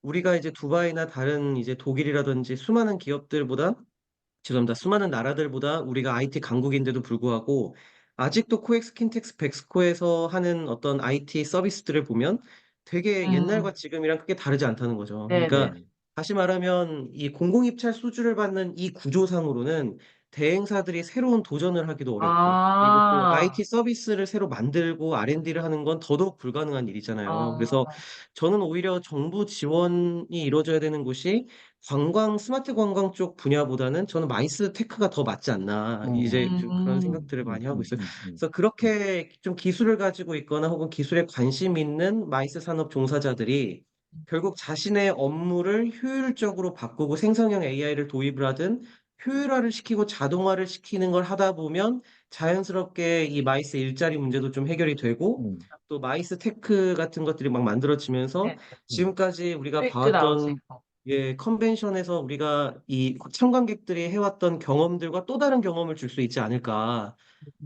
Speaker 4: 우리가 이제 두바이나 다른 이제 독일이라든지 수많은 기업들보다 죄송합니다. 수많은 나라들보다 우리가 IT 강국인데도 불구하고 아직도 코엑스, 킨텍스, 백스코에서 하는 어떤 IT 서비스들을 보면 되게
Speaker 1: 음,
Speaker 4: 옛날과 지금이랑 크게 다르지 않다는 거죠. 그러니까
Speaker 1: 네네.
Speaker 2: 음,
Speaker 4: 다시 말하면 이 공공입찰 수주를 받는 이 구조상으로는 대행사들이 새로운 도전을 하기도 어렵고 그리고 또
Speaker 1: 아,
Speaker 4: IT 서비스를 새로 만들고 R&D를 하는 건 더더욱 불가능한 일이잖아요. 그래서
Speaker 1: 아,
Speaker 4: 저는 오히려 정부 지원이 이루어져야 되는 곳이 스마트 관광 쪽 분야보다는 저는 마이스 테크가 더 맞지 않나, 이제 좀 그런
Speaker 1: 음,
Speaker 4: 생각들을 많이 하고 있어요. 그래서
Speaker 2: 음.
Speaker 4: 그렇게 좀 기술을 가지고 있거나 혹은 기술에 관심 있는 마이스 산업 종사자들이 결국 자신의 업무를 효율적으로 바꾸고 생성형 AI를 도입을 하든 효율화를 시키고 자동화를 시키는 걸 하다 보면 자연스럽게 이 마이스 일자리 문제도 좀 해결이 되고
Speaker 2: 음,
Speaker 4: 또 마이스 테크 같은 것들이 막 만들어지면서
Speaker 1: 네.
Speaker 2: 음.
Speaker 4: 지금까지 우리가
Speaker 1: 수익도 나올 수
Speaker 4: 봐왔던
Speaker 1: 있고.
Speaker 4: 예, 컨벤션에서 우리가 이 참관객들이 해왔던 경험들과 또 다른 경험을 줄 수 있지 않을까.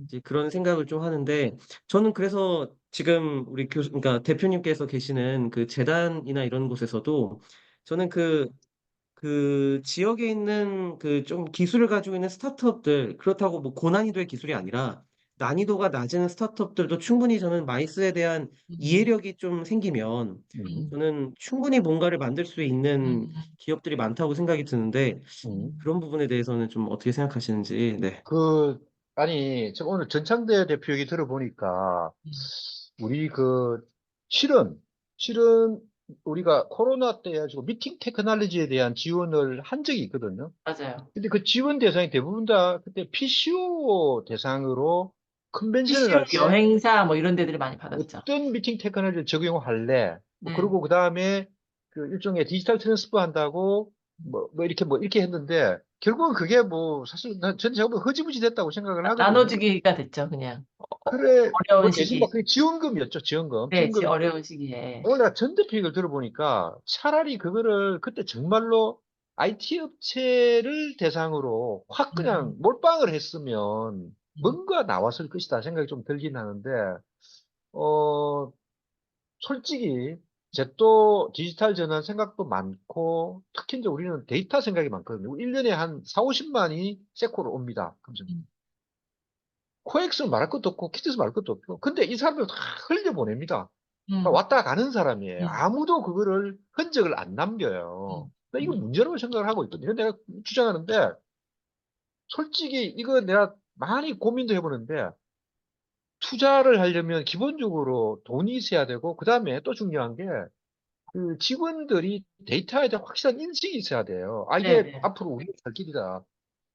Speaker 4: 이제 그런 생각을 좀 하는데, 저는 그래서 지금 우리 그러니까 대표님께서 계시는 그 재단이나 이런 곳에서도 저는 그 지역에 있는 그 좀 기술을 가지고 있는 스타트업들, 그렇다고 뭐 고난이도의 기술이 아니라 난이도가 낮은 스타트업들도 충분히 저는 마이스에 대한
Speaker 1: 음,
Speaker 4: 이해력이 좀 생기면
Speaker 2: 음,
Speaker 1: 음,
Speaker 4: 저는 충분히 뭔가를 만들 수 있는
Speaker 1: 음,
Speaker 4: 기업들이 많다고 생각이 드는데
Speaker 2: 음.
Speaker 4: 그런 부분에 대해서는 좀 어떻게 생각하시는지, 네.
Speaker 2: 그, 아니, 저 오늘 전창대 대표 얘기 들어보니까,
Speaker 1: 음,
Speaker 2: 우리 실은 우리가 코로나 때 해가지고 미팅 테크놀로지에 대한 지원을 한 적이 있거든요.
Speaker 1: 맞아요.
Speaker 2: 근데 그 지원 대상이 대부분 다 그때 PCO 대상으로 컨벤션을
Speaker 1: PCO
Speaker 2: 할 때
Speaker 1: 여행사 뭐 이런 데들이 많이 받았죠.
Speaker 2: 어떤 미팅 테크놀로지를 적용할래? 뭐
Speaker 1: 네.
Speaker 2: 그리고 그 다음에 그 일종의 디지털 트랜스퍼 한다고 뭐 이렇게 했는데 결국은 그게 뭐 사실 저는 제가 보면 흐지부지 됐다고 생각을 하거든요.
Speaker 1: 나눠주기가 됐죠, 그냥.
Speaker 2: 그래,
Speaker 1: 어려운
Speaker 2: 뭐 대신 막
Speaker 1: 시기.
Speaker 2: 그게 지원금이었죠, 지원금.
Speaker 1: 네,
Speaker 2: 지원금.
Speaker 1: 어려운 시기에.
Speaker 2: 오늘 내가 전 대표 얘기를 들어보니까 차라리 그거를 그때 정말로 IT 업체를 대상으로 확 그냥
Speaker 1: 음,
Speaker 2: 몰빵을 했으면
Speaker 1: 음,
Speaker 2: 뭔가 나왔을 것이다 생각이 좀 들긴 하는데, 어, 솔직히 제 또 디지털 전환 생각도 많고, 특히 이제 우리는 데이터 생각이 많거든요. 1년에 한 4, 50만이 세코로 옵니다. 그죠?
Speaker 1: 음,
Speaker 2: 코엑스는 말할 것도 없고, 키트스 말할 것도 없고. 근데 이 사람들 다 흘려보냅니다.
Speaker 1: 음,
Speaker 2: 왔다 가는 사람이에요.
Speaker 1: 음,
Speaker 2: 아무도 그거를 흔적을 안 남겨요. 나 이거 문제라고 생각을 하고 있거든요. 내가 주장하는데 솔직히 이거 내가 많이 고민도 해보는데 투자를 하려면 기본적으로 돈이 있어야 되고 그다음에 또 중요한 게 그 직원들이 데이터에 대한 확실한 인식이 있어야 돼요. 아,
Speaker 1: 네,
Speaker 2: 이게
Speaker 1: 네.
Speaker 2: 앞으로 우리가 살 길이다.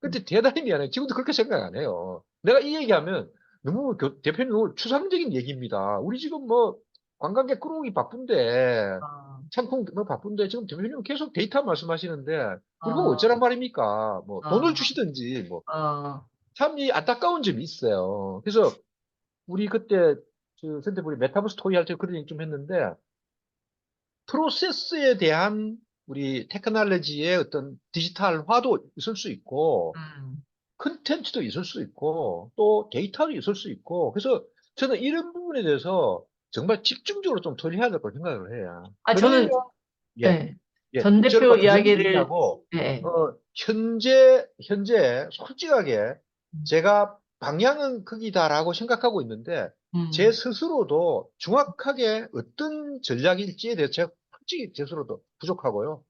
Speaker 2: 근데 대단히 미안해요. 직원들 그렇게 생각 안 해요. 내가 이 얘기하면 너무 대표님 너무 추상적인 얘기입니다. 우리 지금 뭐 관광객 끌어오기 바쁜데,
Speaker 1: 아,
Speaker 2: 상품 뭐 바쁜데 지금 대표님 계속 데이터 말씀하시는데 우리 보고
Speaker 1: 아,
Speaker 2: 어쩌란 말입니까? 뭐 돈을
Speaker 1: 아,
Speaker 2: 주시든지 뭐
Speaker 1: 아,
Speaker 2: 참 이 안타까운 점이 있어요. 그래서 우리 그때 그 센터블이 메타버스 토의 할 때 그런 얘기 좀 했는데 프로세스에 대한 우리 테크놀로지의 어떤 디지털화도 있을 수 있고
Speaker 1: 음.
Speaker 2: 컨텐츠도 있을 수 있고 또 데이터도 있을 수 있고 그래서 저는 이런 부분에 대해서 정말 집중적으로 좀 처리해야 될 거라고 생각을 해요.
Speaker 1: 아,
Speaker 2: 그래야
Speaker 1: 저는,
Speaker 2: 예,
Speaker 1: 네.
Speaker 2: 예.
Speaker 1: 전 대표
Speaker 2: 저는 그 정도
Speaker 1: 이야기를,
Speaker 2: 얘기하고
Speaker 1: 네.
Speaker 2: 현재 솔직하게
Speaker 1: 음,
Speaker 2: 제가 방향은 거기다라고 생각하고 있는데 제
Speaker 1: 음.
Speaker 2: 스스로도 정확하게 어떤 전략일지에 대해서 제가 솔직히 제 스스로도 부족하고요.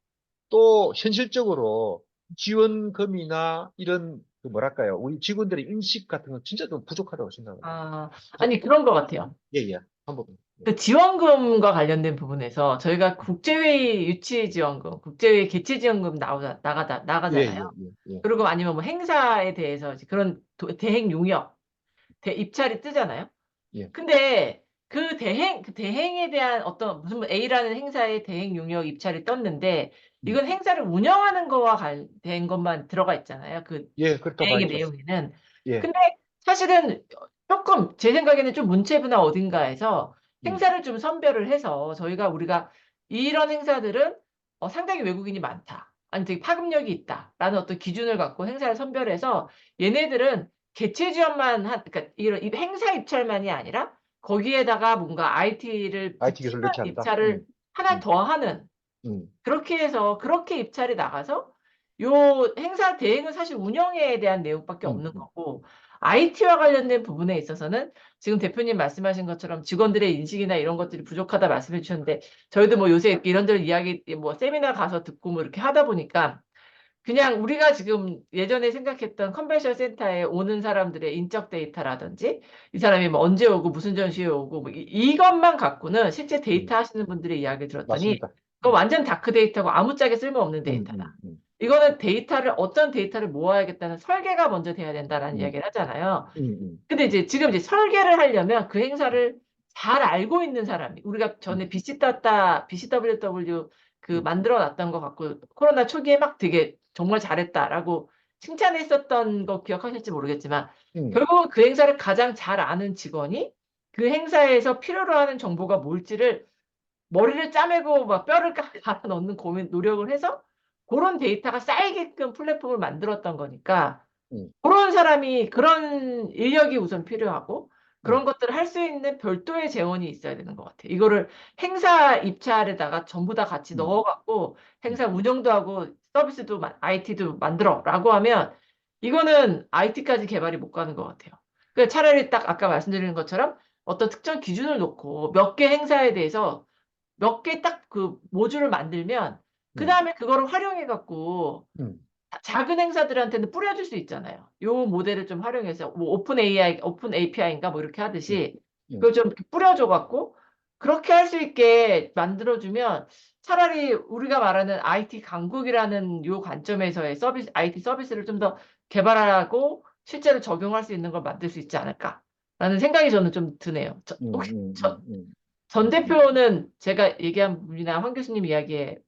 Speaker 2: 또 현실적으로 지원금이나 이런 그 뭐랄까요, 우리 직원들의 인식 같은 건 진짜 좀 부족하다고 생각을 해요.
Speaker 1: 아,
Speaker 2: 그래서
Speaker 1: 아니, 그런 것 같아요.
Speaker 2: 예, 예. 한번 예,
Speaker 1: 그 지원금과 관련된 부분에서 저희가 국제회의 유치 지원금, 국제회의 개최 지원금
Speaker 2: 예,
Speaker 1: 나가잖아요.
Speaker 2: 예, 예, 예.
Speaker 1: 그리고 아니면 뭐 행사에 대해서 이제 그런 대행 용역, 입찰이 뜨잖아요.
Speaker 2: 예.
Speaker 1: 근데 그 대행에 대한 어떤 무슨 뭐 A라는 행사의 대행 용역 입찰이 떴는데
Speaker 2: 음.
Speaker 1: 이건 행사를 운영하는 거와 관된 것만 들어가 있잖아요. 그
Speaker 2: 예, 그렇다고
Speaker 1: 대행의
Speaker 2: 하죠.
Speaker 1: 내용에는.
Speaker 2: 예.
Speaker 1: 근데 사실은 조금 제 생각에는 좀 문체부나 어딘가에서
Speaker 2: 음.
Speaker 1: 행사를 좀 선별을 해서 우리가 이런 행사들은 상당히 외국인이 많다. 아니 되게 파급력이 있다라는 어떤 기준을 갖고 행사를 선별해서 얘네들은 개최 지원만 그러니까 이런 행사 입찰만이 아니라 거기에다가 뭔가 IT를
Speaker 2: IT 기술
Speaker 1: 붙이는
Speaker 2: 넣지 않는다.
Speaker 1: 입찰을 하나
Speaker 2: 음,
Speaker 1: 더 하는
Speaker 2: 음,
Speaker 1: 그렇게 해서 그렇게 입찰이 나가서 요 행사 대행은 사실 운영에 대한 내용밖에
Speaker 2: 음,
Speaker 1: 없는
Speaker 2: 음,
Speaker 1: 거고 IT와 관련된 부분에 있어서는 지금 대표님 말씀하신 것처럼 직원들의 인식이나 이런 것들이 부족하다 말씀해 주셨는데 저희도 뭐 요새 이런저런 이야기 뭐 세미나 가서 듣고 뭐 이렇게 하다 보니까 그냥 우리가 지금 예전에 생각했던 컨벤션 센터에 오는 사람들의 인적 데이터라든지 이 사람이 뭐 언제 오고 무슨 전시회 오고 뭐 이것만 갖고는 실제
Speaker 2: 음.
Speaker 1: 데이터 하시는 분들의 이야기 들었더니
Speaker 2: 맞습니다.
Speaker 1: 그거 완전 다크 데이터고 아무짝에 쓸모없는
Speaker 2: 음,
Speaker 1: 데이터다.
Speaker 2: 음, 음,
Speaker 1: 이거는 어떤 데이터를 모아야겠다는 설계가 먼저 돼야 된다라는
Speaker 2: 음,
Speaker 1: 이야기를 하잖아요.
Speaker 2: 음,
Speaker 1: 근데 이제 지금 이제 설계를 하려면 그 행사를 잘 알고 있는 사람이 우리가 전에 BCWW 그
Speaker 2: 음,
Speaker 1: 만들어 놨던 거 갖고 코로나 초기에 막 되게 정말 잘했다라고 칭찬했었던 거 기억하실지 모르겠지만
Speaker 2: 음,
Speaker 1: 결국은 그 행사를 가장 잘 아는 직원이 그 행사에서 필요로 하는 정보가 뭘지를 머리를 짜매고 막 뼈를 갈아 넣는 고민 노력을 해서 그런 데이터가 쌓이게끔 플랫폼을 만들었던 거니까
Speaker 2: 음,
Speaker 1: 그런 사람이 그런 인력이 우선 필요하고 그런
Speaker 2: 음,
Speaker 1: 것들을 할 수 있는 별도의 재원이 있어야 되는 것 같아요. 이거를 행사 입찰에다가 전부 다 같이
Speaker 2: 음,
Speaker 1: 넣어갖고
Speaker 2: 음,
Speaker 1: 행사 운영도 하고 서비스도 IT도 만들어라고 하면 이거는 IT까지 개발이 못 가는 것 같아요. 그러니까 차라리 딱 아까 말씀드린 것처럼 어떤 특정 기준을 놓고 몇 개 행사에 대해서 몇 개 딱 그 모듈을 만들면 그
Speaker 2: 음,
Speaker 1: 다음에 그거를 활용해갖고
Speaker 2: 음,
Speaker 1: 작은 행사들한테는 뿌려줄 수 있잖아요. 요 모델을 좀 활용해서 뭐 오픈 API인가 뭐 이렇게
Speaker 2: 음,
Speaker 1: 하듯이
Speaker 2: 음,
Speaker 1: 그걸 좀 이렇게 뿌려줘 갖고 그렇게 할 수 있게 만들어주면 차라리 우리가 말하는 IT 강국이라는 요 관점에서의 IT 서비스를 좀 더 개발하고 실제로 적용할 수 있는 걸 만들 수 있지 않을까라는 생각이 저는 좀 드네요. 혹시 전
Speaker 2: 음.
Speaker 1: 대표는 제가 얘기한 부분이나 황 교수님 이야기에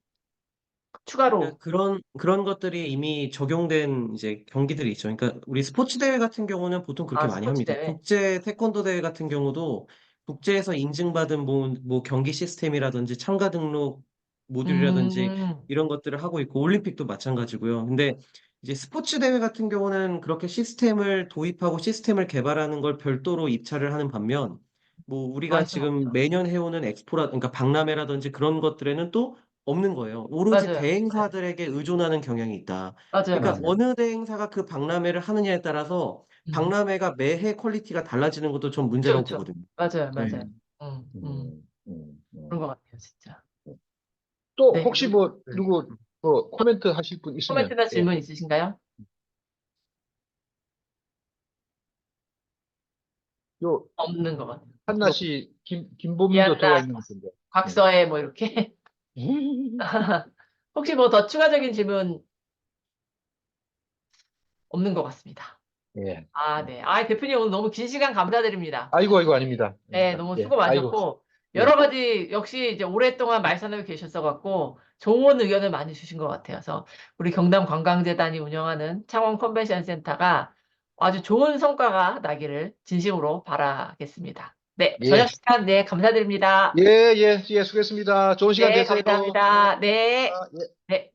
Speaker 1: 추가로
Speaker 4: 그러니까 그런 것들이 이미 적용된 이제 경기들이 있죠. 그러니까 우리 스포츠 대회 같은 경우는 보통 그렇게 많이
Speaker 1: 스포츠
Speaker 4: 합니다.
Speaker 1: 대회.
Speaker 4: 국제 태권도 대회 같은 경우도 국제에서 인증받은 뭐 경기 시스템이라든지 참가 등록 모듈이라든지
Speaker 1: 음.
Speaker 4: 이런 것들을 하고 있고 올림픽도 마찬가지고요. 근데 이제 스포츠 대회 같은 경우는 그렇게 시스템을 도입하고 시스템을 개발하는 걸 별도로 입찰을 하는 반면 뭐 우리가
Speaker 1: 많이 좀
Speaker 4: 지금
Speaker 1: 없죠.
Speaker 4: 매년 해오는 그러니까 박람회라든지 그런 것들에는 또 없는 거예요. 오로지
Speaker 1: 맞아요.
Speaker 4: 대행사들에게 의존하는 경향이 있다.
Speaker 1: 맞아요.
Speaker 4: 그러니까
Speaker 1: 맞아요.
Speaker 4: 어느 대행사가 그 박람회를 하느냐에 따라서
Speaker 1: 음.
Speaker 4: 박람회가 매해 퀄리티가 달라지는 것도 좀
Speaker 1: 그쵸,
Speaker 4: 문제라고
Speaker 1: 그쵸.
Speaker 4: 보거든요.
Speaker 1: 맞아요.
Speaker 4: 네.
Speaker 1: 맞아요.
Speaker 2: 음, 음,
Speaker 1: 그런 것
Speaker 2: 음.
Speaker 1: 같아요, 진짜.
Speaker 2: 또
Speaker 1: 네.
Speaker 2: 혹시 뭐 누구 뭐 코멘트 하실 분 있으면
Speaker 1: 코멘트나
Speaker 2: 예.
Speaker 1: 질문 있으신가요?
Speaker 2: 요
Speaker 1: 없는 것 같아요.
Speaker 2: 한나
Speaker 1: 뭐,
Speaker 2: 씨 김보민 도 들어와
Speaker 1: 이한나,
Speaker 2: 있는 것 같은데. 예.
Speaker 1: 곽서혜 뭐 이렇게. 혹시 뭐 더 추가적인 질문 없는 것 같습니다.
Speaker 2: 예.
Speaker 1: 아, 네. 아, 대표님 오늘 너무 긴 시간 감사드립니다.
Speaker 2: 아이고, 아이고, 아닙니다.
Speaker 1: 네, 너무
Speaker 2: 예,
Speaker 1: 수고
Speaker 2: 아이고,
Speaker 1: 많으셨고,
Speaker 2: 예.
Speaker 1: 여러 가지, 역시 이제 오랫동안 말씀하고 계셨어갖고, 좋은 의견을 많이 주신 것 같아요. 그래서 우리 경남 관광재단이 운영하는 창원 컨벤션 센터가 아주 좋은 성과가 나기를 진심으로 바라겠습니다. 네,
Speaker 2: 예,
Speaker 1: 저녁 시간, 네, 감사드립니다.
Speaker 2: 예, 예, 예, 수고했습니다. 좋은 시간
Speaker 1: 네,
Speaker 2: 되세요.
Speaker 1: 감사합니다. 네,
Speaker 2: 아, 예.
Speaker 1: 네.